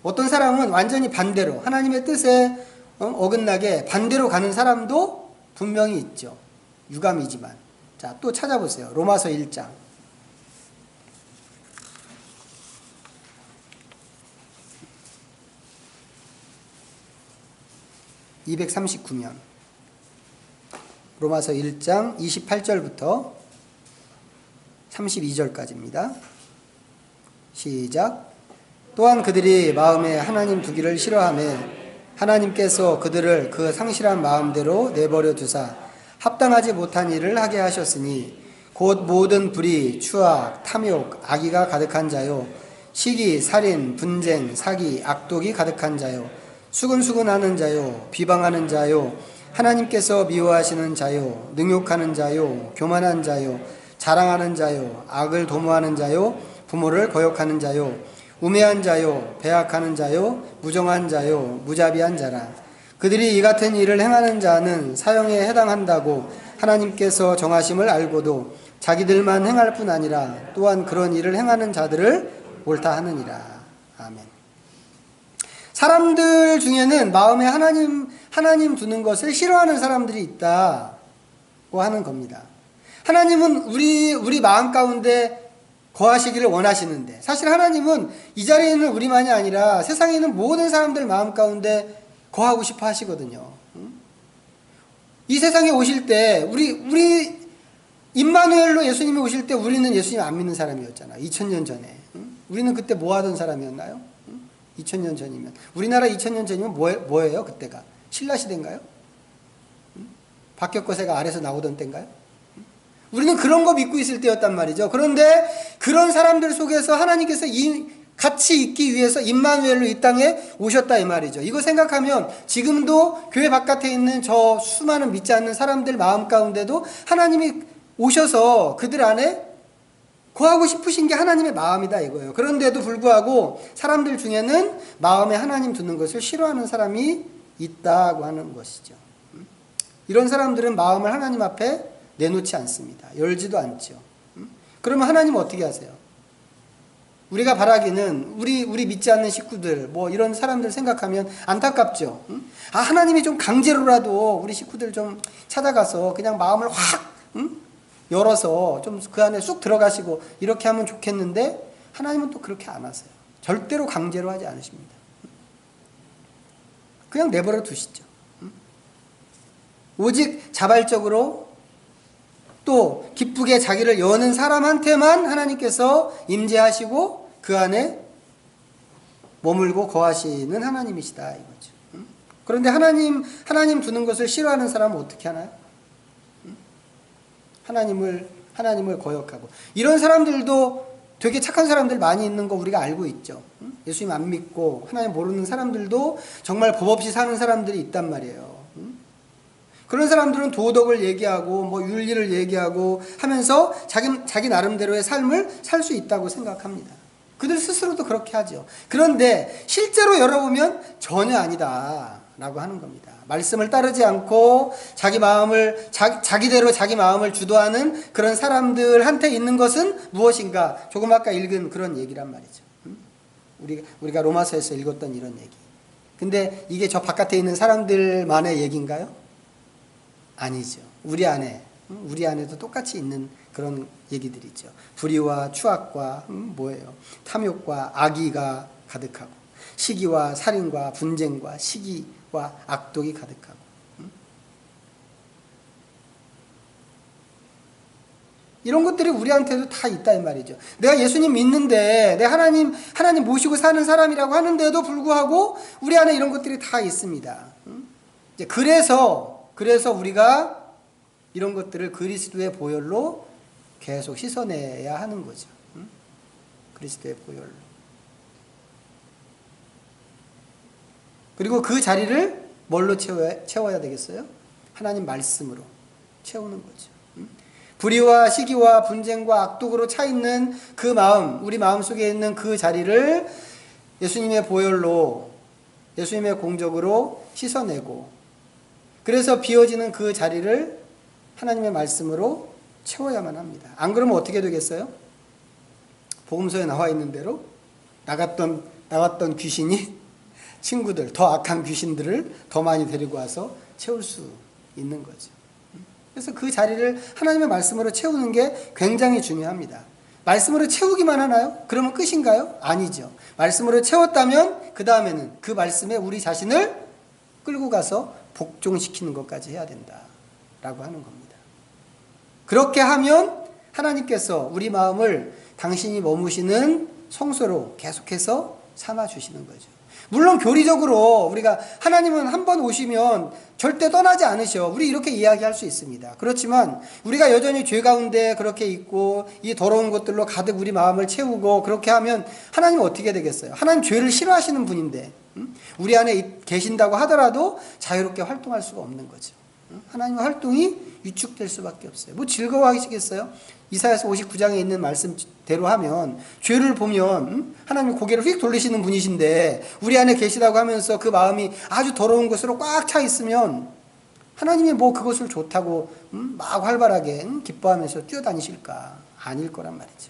Speaker 1: 어떤 사람은 완전히 반대로 하나님의 뜻에 어긋나게 반대로 가는 사람도 분명히 있죠. 유감이지만. 자, 또 찾아보세요. 로마서 1장. 239면 로마서 1장 28절부터 32절까지입니다. 시작. 또한 그들이 마음에 하나님 두기를 싫어하며 하나님께서 그들을 그 상실한 마음대로 내버려 두사 합당하지 못한 일을 하게 하셨으니 곧 모든 불의, 추악, 탐욕, 악의가 가득한 자요, 시기, 살인, 분쟁, 사기, 악독이 가득한 자요, 수근수근하는 자요, 비방하는 자요, 하나님께서 미워하시는 자요, 능욕하는 자요, 교만한 자요, 자랑하는 자요, 악을 도모하는 자요, 부모를 거역하는 자요, 우매한 자요, 배악하는 자요, 무정한 자요, 무자비한 자라. 그들이 이 같은 일을 행하는 자는 사형에 해당한다고 하나님께서 정하심을 알고도 자기들만 행할 뿐 아니라 또한 그런 일을 행하는 자들을 옳다 하느니라. 아멘. 사람들 중에는 마음에 하나님 두는 것을 싫어하는 사람들이 있다고 하는 겁니다. 하나님은 우리 마음 가운데 거하시기를 원하시는데, 사실 하나님은 이 자리에 있는 우리만이 아니라 세상에 있는 모든 사람들 마음 가운데 거하고 싶어 하시거든요. 이 세상에 오실 때 우리 임마누엘로 예수님이 오실 때 우리는 예수님 안 믿는 사람이었잖아. 2000년 전에. 우리는 그때 뭐 하던 사람이었나요? 2000년 전이면. 우리나라 2000년 전이면 뭐예요? 그때가 신라시대인가요? 박격거세가 아래서 나오던 때인가요? 우리는 그런 거 믿고 있을 때였단 말이죠. 그런데 그런 사람들 속에서 하나님께서 같이 있기 위해서 임마누엘로 이 땅에 오셨다 이 말이죠. 이거 생각하면 지금도 교회 바깥에 있는 저 수많은 믿지 않는 사람들 마음 가운데도 하나님이 오셔서 그들 안에 거하고 싶으신 게 하나님의 마음이다 이거예요. 그런데도 불구하고 사람들 중에는 마음에 하나님 두는 것을 싫어하는 사람이 있다고 하는 것이죠. 이런 사람들은 마음을 하나님 앞에 내놓지 않습니다. 열지도 않죠. 그러면 하나님은 어떻게 하세요? 우리가 바라기는 우리 믿지 않는 식구들 뭐 이런 사람들 생각하면 안타깝죠. 응? 하나님이 좀 강제로라도 우리 식구들 좀 찾아가서 그냥 마음을 확 열어서 좀 그 안에 쑥 들어가시고 이렇게 하면 좋겠는데 하나님은 또 그렇게 안 하세요. 절대로 강제로 하지 않으십니다. 그냥 내버려 두시죠. 오직 자발적으로 또 기쁘게 자기를 여는 사람한테만 하나님께서 임재하시고 그 안에 머물고 거하시는 하나님이시다 이거죠. 그런데 하나님 두는 것을 싫어하는 사람은 어떻게 하나요? 하나님을 거역하고 이런 사람들도 되게 착한 사람들 많이 있는 거 우리가 알고 있죠. 예수님 안 믿고 하나님 모르는 사람들도 정말 법 없이 사는 사람들이 있단 말이에요. 그런 사람들은 도덕을 얘기하고 뭐 윤리를 얘기하고 하면서 자기 나름대로의 삶을 살 수 있다고 생각합니다. 그들 스스로도 그렇게 하죠. 그런데 실제로 열어보면 전혀 아니다라고 하는 겁니다. 말씀을 따르지 않고 자기대로 자기 마음을 주도하는 그런 사람들한테 있는 것은 무엇인가? 조금 아까 읽은 그런 얘기란 말이죠. 우리가 로마서에서 읽었던 이런 얘기. 근데 이게 저 바깥에 있는 사람들만의 얘기인가요? 아니죠. 우리 안에도 똑같이 있는 그런 얘기들이죠. 불의와 추악과 뭐예요? 탐욕과 악의가 가득하고 시기와 살인과 분쟁과 시기와 악독이 가득하고 이런 것들이 우리한테도 다 있다 이 말이죠. 내가 예수님 믿는데 내 하나님 모시고 사는 사람이라고 하는데도 불구하고 우리 안에 이런 것들이 다 있습니다. 그래서 우리가 이런 것들을 그리스도의 보혈로 계속 씻어내야 하는 거죠. 그리스도의 보혈로. 그리고 그 자리를 뭘로 채워야 되겠어요? 하나님 말씀으로 채우는 거죠. 불의와 시기와 분쟁과 악독으로 차 있는 그 마음, 우리 마음 속에 있는 그 자리를 예수님의 보혈로, 예수님의 공적으로 씻어내고, 그래서 비어지는 그 자리를 하나님의 말씀으로 채워야만 합니다. 안 그러면 어떻게 되겠어요? 복음서에 나와 있는 대로 나갔던 귀신이 친구들, 더 악한 귀신들을 더 많이 데리고 와서 채울 수 있는 거죠. 그래서 그 자리를 하나님의 말씀으로 채우는 게 굉장히 중요합니다. 말씀으로 채우기만 하나요? 그러면 끝인가요? 아니죠. 말씀으로 채웠다면 그 다음에는 그 말씀에 우리 자신을 끌고 가서 복종시키는 것까지 해야 된다라고 하는 겁니다. 그렇게 하면 하나님께서 우리 마음을 당신이 머무시는 성소로 계속해서 삼아주시는 거죠. 물론 교리적으로 우리가 하나님은 한 번 오시면 절대 떠나지 않으셔. 우리 이렇게 이야기할 수 있습니다. 그렇지만 우리가 여전히 죄 가운데 그렇게 있고 이 더러운 것들로 가득 우리 마음을 채우고 그렇게 하면 하나님은 어떻게 되겠어요? 하나님 죄를 싫어하시는 분인데 우리 안에 계신다고 하더라도 자유롭게 활동할 수가 없는 거죠. 하나님의 활동이 위축될 수밖에 없어요. 뭐 즐거워하시겠어요? 이사야서 59장에 있는 말씀대로 하면 죄를 보면 하나님 고개를 휙 돌리시는 분이신데 우리 안에 계시다고 하면서 그 마음이 아주 더러운 것으로 꽉 차 있으면 하나님이 뭐 그것을 좋다고 막 활발하게 기뻐하면서 뛰어다니실까? 아닐 거란 말이죠.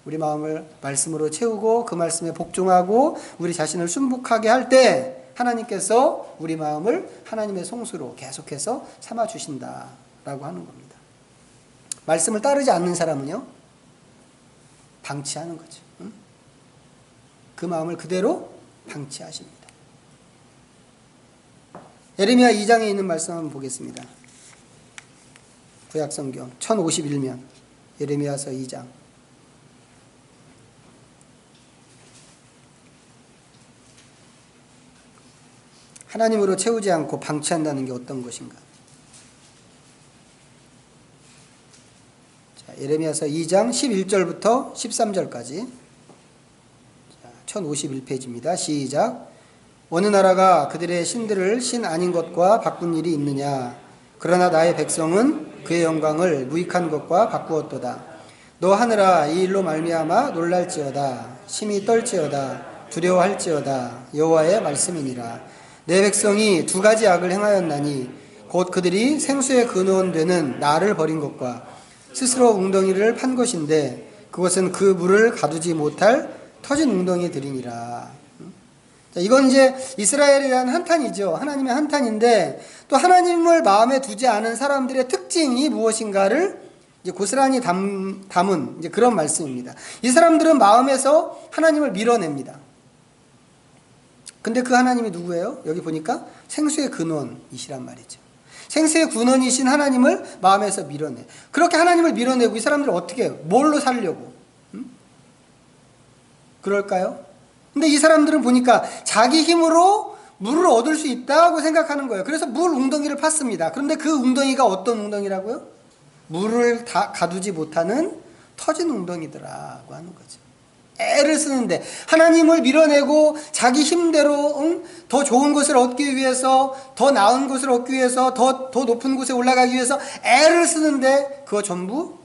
Speaker 1: 우리 마음을 말씀으로 채우고 그 말씀에 복종하고 우리 자신을 순복하게 할 때 하나님께서 우리 마음을 하나님의 성수로 계속해서 삼아주신다라고 하는 겁니다. 말씀을 따르지 않는 사람은요, 방치하는 거죠. 그 마음을 그대로 방치하십니다. 예레미야 2장에 있는 말씀 한번 보겠습니다. 구약성경 1051면 예레미야서 2장. 하나님으로 채우지 않고 방치한다는 게 어떤 것인가? 자, 예레미야서 2장 11절부터 13절까지 1051페이지입니다. 시작. 어느 나라가 그들의 신들을 신 아닌 것과 바꾼 일이 있느냐? 그러나 나의 백성은 그의 영광을 무익한 것과 바꾸었도다. 너 하늘아 이 일로 말미암아 놀랄지어다. 심히 떨지어다. 두려워할지어다. 여호와의 말씀이니라. 내 백성이 두 가지 악을 행하였나니 곧 그들이 생수의 근원 되는 나를 버린 것과 스스로 웅덩이를 판 것인데 그것은 그 물을 가두지 못할 터진 웅덩이들이니라. 자, 이건 이제 이스라엘에 대한 한탄이죠. 하나님의 한탄인데, 또 하나님을 마음에 두지 않은 사람들의 특징이 무엇인가를 이제 고스란히 담은 이제 그런 말씀입니다. 이 사람들은 마음에서 하나님을 밀어냅니다. 근데 그 하나님이 누구예요? 여기 보니까 생수의 근원이시란 말이죠. 생수의 근원이신 하나님을 마음에서 밀어내. 그렇게 하나님을 밀어내고 이 사람들은 어떻게 해요? 뭘로 살려고? 그럴까요? 근데 이 사람들은 보니까 자기 힘으로 물을 얻을 수 있다고 생각하는 거예요. 그래서 물 웅덩이를 팠습니다. 그런데 그 웅덩이가 어떤 웅덩이라고요? 물을 다 가두지 못하는 터진 웅덩이더라고 하는 거죠. 애를 쓰는데 하나님을 밀어내고 자기 힘대로 더 좋은 것을 얻기 위해서, 더 나은 것을 얻기 위해서, 더 높은 곳에 올라가기 위해서 애를 쓰는데 그거 전부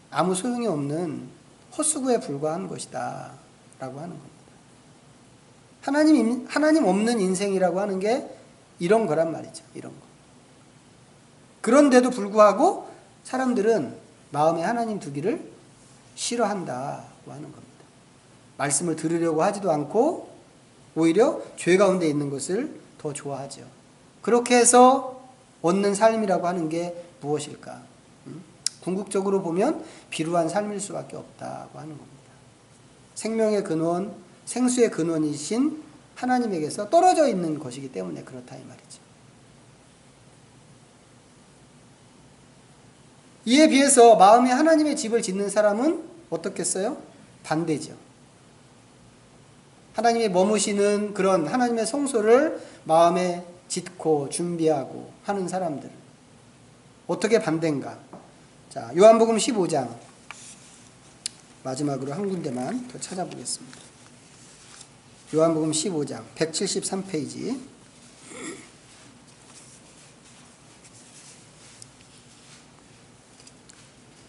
Speaker 1: 아무 소용이 없는 헛수고에 불과한 것이다 라고 하는 겁니다. 하나님 없는 인생이라고 하는 게 이런 거란 말이죠. 이런 거. 그런데도 불구하고 사람들은 마음에 하나님 두기를 싫어한다고 하는 겁니다. 말씀을 들으려고 하지도 않고 오히려 죄 가운데 있는 것을 더 좋아하죠. 그렇게 해서 얻는 삶이라고 하는 게 무엇일까? 궁극적으로 보면 비루한 삶일 수밖에 없다고 하는 겁니다. 생명의 근원, 생수의 근원이신 하나님에게서 떨어져 있는 것이기 때문에 그렇다 이 말이죠. 이에 비해서 마음에 하나님의 집을 짓는 사람은 어떻겠어요? 반대죠. 하나님이 머무시는 그런 하나님의 성소를 마음에 짓고 준비하고 하는 사람들. 어떻게 반대인가? 자, 요한복음 15장 마지막으로 한 군데만 더 찾아보겠습니다. 요한복음 15장 173페이지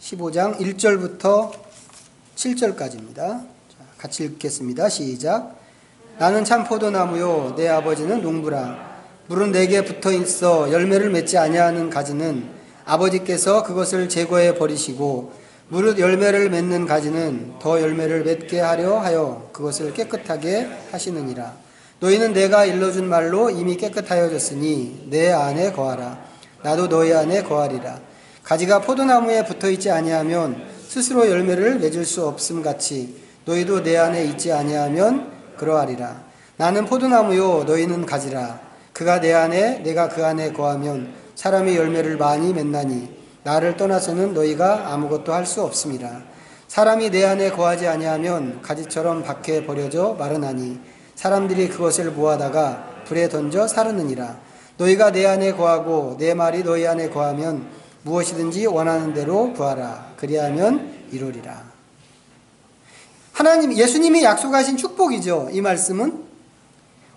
Speaker 1: 15장 1절부터 7절까지입니다. 같이 읽겠습니다. 시작. 나는 참 포도나무요 내 아버지는 농부라. 물은 내게 붙어 있어 열매를 맺지 아니하는 가지는 아버지께서 그것을 제거해 버리시고 무릇 열매를 맺는 가지는 더 열매를 맺게 하려 하여 그것을 깨끗하게 하시느니라. 너희는 내가 일러준 말로 이미 깨끗하여졌으니 내 안에 거하라. 나도 너희 안에 거하리라. 가지가 포도나무에 붙어 있지 아니하면 스스로 열매를 맺을 수 없음 같이 너희도 내 안에 있지 아니하면 그러하리라. 나는 포도나무요 너희는 가지라. 그가 내 안에 내가 그 안에 거하면 사람이 열매를 많이 맺나니 나를 떠나서는 너희가 아무것도 할 수 없음이라. 사람이 내 안에 거하지 아니하면 가지처럼 밖에 버려져 마르나니 사람들이 그것을 모아다가 불에 던져 사르느니라. 너희가 내 안에 거하고 내 말이 너희 안에 거하면 무엇이든지 원하는 대로 구하라. 그리하면 이루리라. 하나님, 예수님이 약속하신 축복이죠. 이 말씀은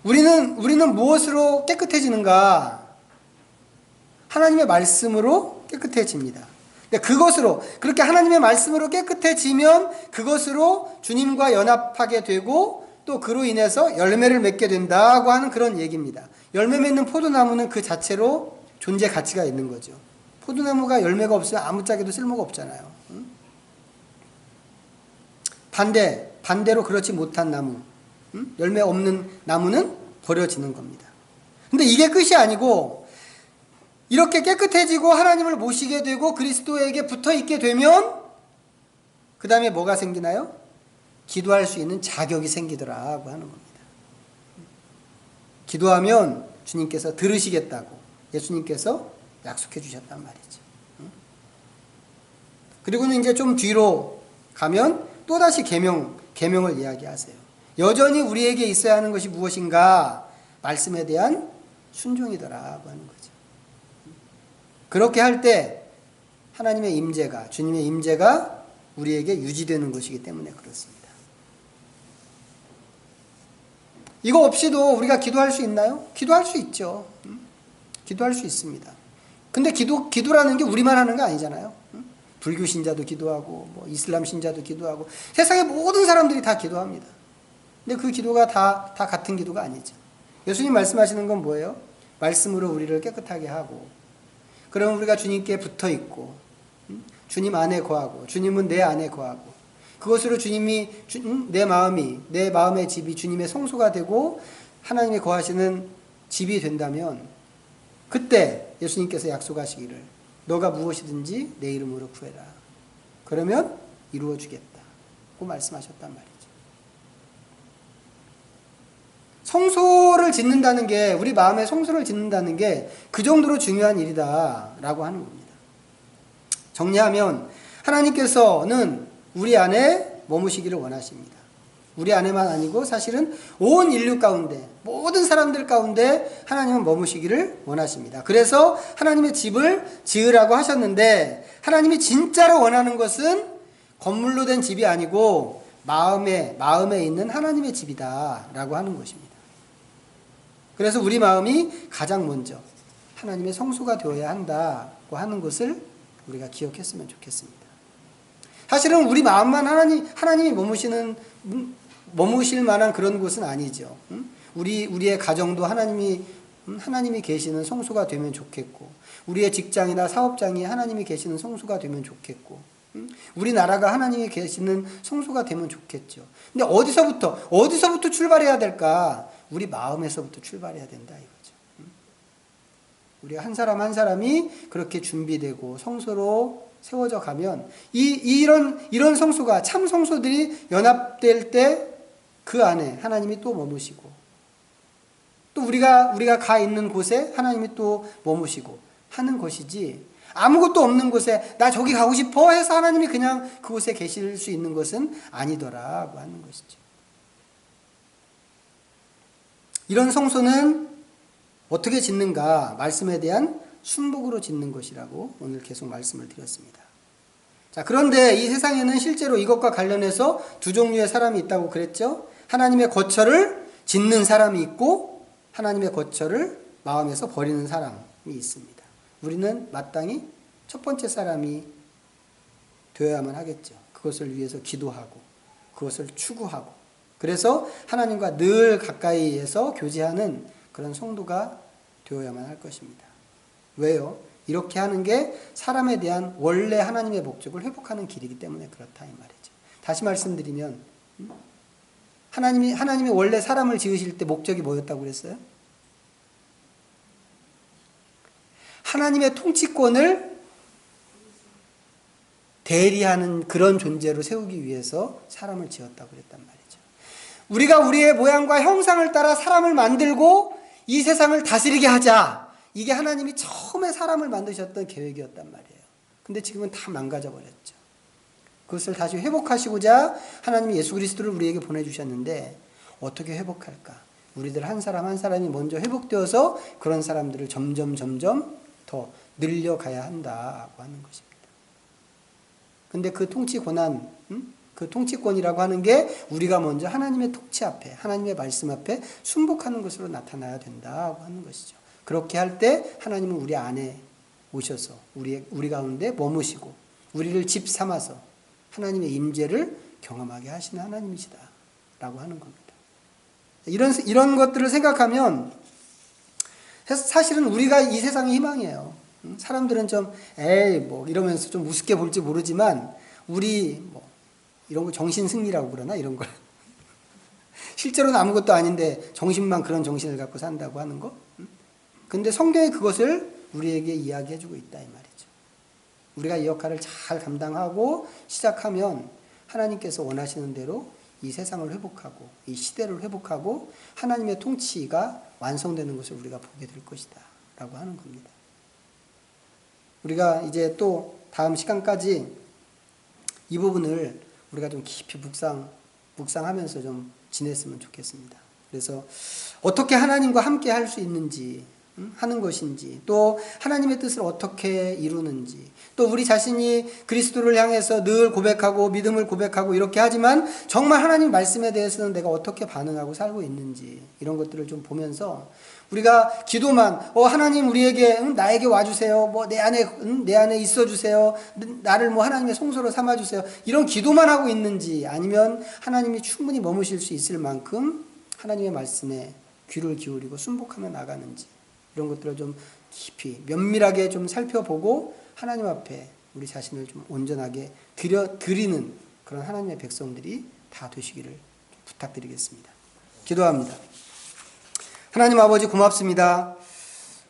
Speaker 1: 우리는 무엇으로 깨끗해지는가? 하나님의 말씀으로 깨끗해집니다. 그것으로, 그렇게 하나님의 말씀으로 깨끗해지면 그것으로 주님과 연합하게 되고 또 그로 인해서 열매를 맺게 된다고 하는 그런 얘기입니다. 열매 맺는 포도나무는 그 자체로 존재 가치가 있는 거죠. 포도나무가 열매가 없으면 아무짝에도 쓸모가 없잖아요. 반대로 그렇지 못한 나무, 열매 없는 나무는 버려지는 겁니다. 근데 이게 끝이 아니고 이렇게 깨끗해지고 하나님을 모시게 되고 그리스도에게 붙어 있게 되면 그 다음에 뭐가 생기나요? 기도할 수 있는 자격이 생기더라고 하는 겁니다. 기도하면 주님께서 들으시겠다고 예수님께서 약속해 주셨단 말이죠. 그리고는 이제 좀 뒤로 가면 또다시 계명을 이야기하세요. 여전히 우리에게 있어야 하는 것이 무엇인가? 말씀에 대한 순종이더라고 하는 거죠. 그렇게 할 때 하나님의 임재가, 주님의 임재가 우리에게 유지되는 것이기 때문에 그렇습니다. 이거 없이도 우리가 기도할 수 있나요? 기도할 수 있죠. 기도할 수 있습니다. 근데 기도라는 게 우리만 하는 게 아니잖아요. 불교 신자도 기도하고 뭐 이슬람 신자도 기도하고 세상의 모든 사람들이 다 기도합니다. 근데 그 기도가 다 같은 기도가 아니죠. 예수님 말씀하시는 건 뭐예요? 말씀으로 우리를 깨끗하게 하고 그러면 우리가 주님께 붙어 있고 주님 안에 거하고 주님은 내 안에 거하고 그것으로 내 마음의 집이 주님의 성소가 되고 하나님이 거하시는 집이 된다면 그때 예수님께서 약속하시기를 너가 무엇이든지 내 이름으로 구해라. 그러면 이루어 주겠다고 말씀하셨단 말이죠. 성소를 짓는다는 게, 우리 마음의 성소를 짓는다는 게 그 정도로 중요한 일이다라고 하는 겁니다. 정리하면 하나님께서는 우리 안에 머무시기를 원하십니다. 우리 안에만 아니고 사실은 온 인류 가운데, 모든 사람들 가운데 하나님은 머무시기를 원하십니다. 그래서 하나님의 집을 지으라고 하셨는데, 하나님이 진짜로 원하는 것은 건물로 된 집이 아니고 마음에 있는 하나님의 집이다라고 하는 것입니다. 그래서 우리 마음이 가장 먼저 하나님의 성소가 되어야 한다고 하는 것을 우리가 기억했으면 좋겠습니다. 사실은 우리 마음만 하나님이 머무실 만한 그런 곳은 아니죠. 우리의 가정도 하나님이 계시는 성소가 되면 좋겠고, 우리의 직장이나 사업장이 하나님이 계시는 성소가 되면 좋겠고, 우리나라가 하나님이 계시는 성소가 되면 좋겠죠. 근데 어디서부터 출발해야 될까? 우리 마음에서부터 출발해야 된다 이거죠. 우리가 한 사람 한 사람이 그렇게 준비되고 성소로 세워져 가면 이런 성소가, 참 성소들이 연합될 때 그 안에 하나님이 또 머무시고, 또 우리가 가 있는 곳에 하나님이 또 머무시고 하는 것이지, 아무것도 없는 곳에 나 저기 가고 싶어 해서 하나님이 그냥 그곳에 계실 수 있는 것은 아니더라고 하는 것이죠. 이런 성소는 어떻게 짓는가? 말씀에 대한 순복으로 짓는 것이라고 오늘 계속 말씀을 드렸습니다. 자, 그런데 이 세상에는 실제로 이것과 관련해서 두 종류의 사람이 있다고 그랬죠. 하나님의 거처를 짓는 사람이 있고 하나님의 거처를 마음에서 버리는 사람이 있습니다. 우리는 마땅히 첫 번째 사람이 되어야만 하겠죠. 그것을 위해서 기도하고 그것을 추구하고, 그래서 하나님과 늘 가까이에서 교제하는 그런 성도가 되어야만 할 것입니다. 왜요? 이렇게 하는 게 사람에 대한 원래 하나님의 목적을 회복하는 길이기 때문에 그렇다 이 말이죠. 다시 말씀드리면 하나님이 원래 사람을 지으실 때 목적이 뭐였다고 그랬어요? 하나님의 통치권을 대리하는 그런 존재로 세우기 위해서 사람을 지었다고 그랬단 말이죠. 우리가 우리의 모양과 형상을 따라 사람을 만들고 이 세상을 다스리게 하자. 이게 하나님이 처음에 사람을 만드셨던 계획이었단 말이에요. 근데 지금은 다 망가져 버렸죠. 그것을 다시 회복하시고자 하나님이 예수 그리스도를 우리에게 보내주셨는데 어떻게 회복할까? 우리들 한 사람 한 사람이 먼저 회복되어서 그런 사람들을 점점 더 늘려가야 한다고 하는 것입니다. 근데 그 통치 권한, 그 통치권이라고 하는 게 우리가 먼저 하나님의 통치 앞에, 하나님의 말씀 앞에 순복하는 것으로 나타나야 된다고 하는 것이죠. 그렇게 할 때 하나님은 우리 안에 오셔서 우리 가운데 머무시고 우리를 집 삼아서 하나님의 임재를 경험하게 하시는 하나님이시다라고 하는 겁니다. 이런 것들을 생각하면 사실은 우리가 이 세상의 희망이에요. 사람들은 좀 이러면서 좀 우습게 볼지 모르지만 우리 이런 거 정신승리라고 그러나 이런 걸 실제로는 아무것도 아닌데 정신만 그런 정신을 갖고 산다고 하는 거. 근데 성경이 그것을 우리에게 이야기해주고 있다 이 말이죠. 우리가 이 역할을 잘 감당하고 시작하면 하나님께서 원하시는 대로 이 세상을 회복하고 이 시대를 회복하고 하나님의 통치가 완성되는 것을 우리가 보게 될 것이다 라고 하는 겁니다. 우리가 이제 또 다음 시간까지 이 부분을 우리가 좀 깊이 묵상하면서 좀 지냈으면 좋겠습니다. 그래서 어떻게 하나님과 함께 할 수 있는지 하는 것인지, 또 하나님의 뜻을 어떻게 이루는지, 또 우리 자신이 그리스도를 향해서 늘 고백하고 믿음을 고백하고 이렇게 하지만 정말 하나님 말씀에 대해서는 내가 어떻게 반응하고 살고 있는지, 이런 것들을 좀 보면서 우리가 기도만 하나님 우리에게 나에게 와주세요, 내 안에 있어주세요, 나를 하나님의 성소로 삼아주세요, 이런 기도만 하고 있는지, 아니면 하나님이 충분히 머무실 수 있을 만큼 하나님의 말씀에 귀를 기울이고 순복하며 나가는지, 이런 것들을 좀 깊이 면밀하게 좀 살펴보고 하나님 앞에 우리 자신을 좀 온전하게 드리는 그런 하나님의 백성들이 다 되시기를 부탁드리겠습니다. 기도합니다. 하나님 아버지 고맙습니다.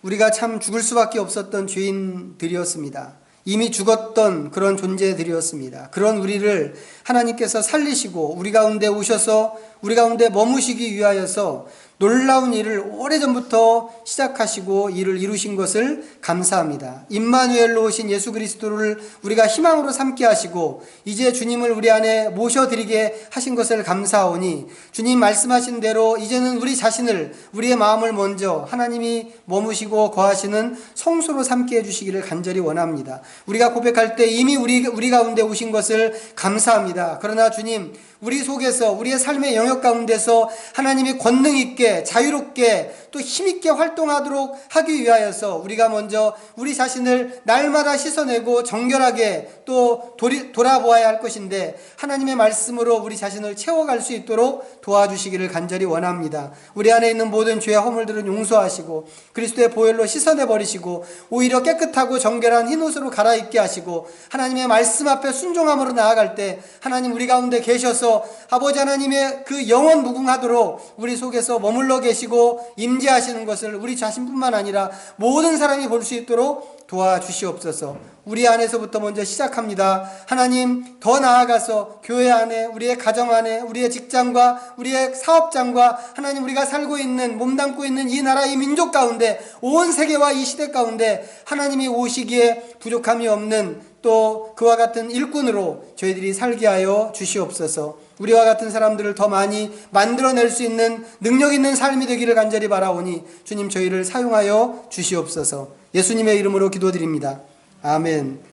Speaker 1: 우리가 참 죽을 수밖에 없었던 죄인들이었습니다. 이미 죽었던 그런 존재들이었습니다. 그런 우리를 하나님께서 살리시고 우리 가운데 오셔서 우리 가운데 머무시기 위하여서 놀라운 일을 오래전부터 시작하시고 일을 이루신 것을 감사합니다. 임마누엘로 오신 예수 그리스도를 우리가 희망으로 삼게 하시고 이제 주님을 우리 안에 모셔드리게 하신 것을 감사하오니 주님 말씀하신 대로 이제는 우리 자신을 우리의 마음을 먼저 하나님이 머무시고 거하시는 성소로 삼게 해주시기를 간절히 원합니다. 우리가 고백할 때 이미 우리 가운데 오신 것을 감사합니다. 그러나 주님 우리 속에서 우리의 삶의 영역 가운데서 하나님이 권능 있게 자유롭게 또 힘있게 활동하도록 하기 위하여서 우리가 먼저 우리 자신을 날마다 씻어내고 정결하게 또 돌아보아야 할 것인데 하나님의 말씀으로 우리 자신을 채워갈 수 있도록 도와주시기를 간절히 원합니다. 우리 안에 있는 모든 죄와 허물들은 용서하시고 그리스도의 보혈로 씻어내버리시고 오히려 깨끗하고 정결한 흰옷으로 갈아입게 하시고 하나님의 말씀 앞에 순종함으로 나아갈 때 하나님 우리 가운데 계셔서 아버지 하나님의 그 영원 무궁하도록 우리 속에서 머물러 계시고 임재하시는 것을 우리 자신뿐만 아니라 모든 사람이 볼 수 있도록 도와주시옵소서. 우리 안에서부터 먼저 시작합니다. 하나님 더 나아가서 교회 안에 우리의 가정 안에 우리의 직장과 우리의 사업장과 하나님 우리가 살고 있는 몸담고 있는 이 나라 이 민족 가운데 온 세계와 이 시대 가운데 하나님이 오시기에 부족함이 없는 또 그와 같은 일꾼으로 저희들이 살게 하여 주시옵소서. 우리와 같은 사람들을 더 많이 만들어낼 수 있는 능력 있는 삶이 되기를 간절히 바라오니 주님 저희를 사용하여 주시옵소서. 예수님의 이름으로 기도드립니다. 아멘.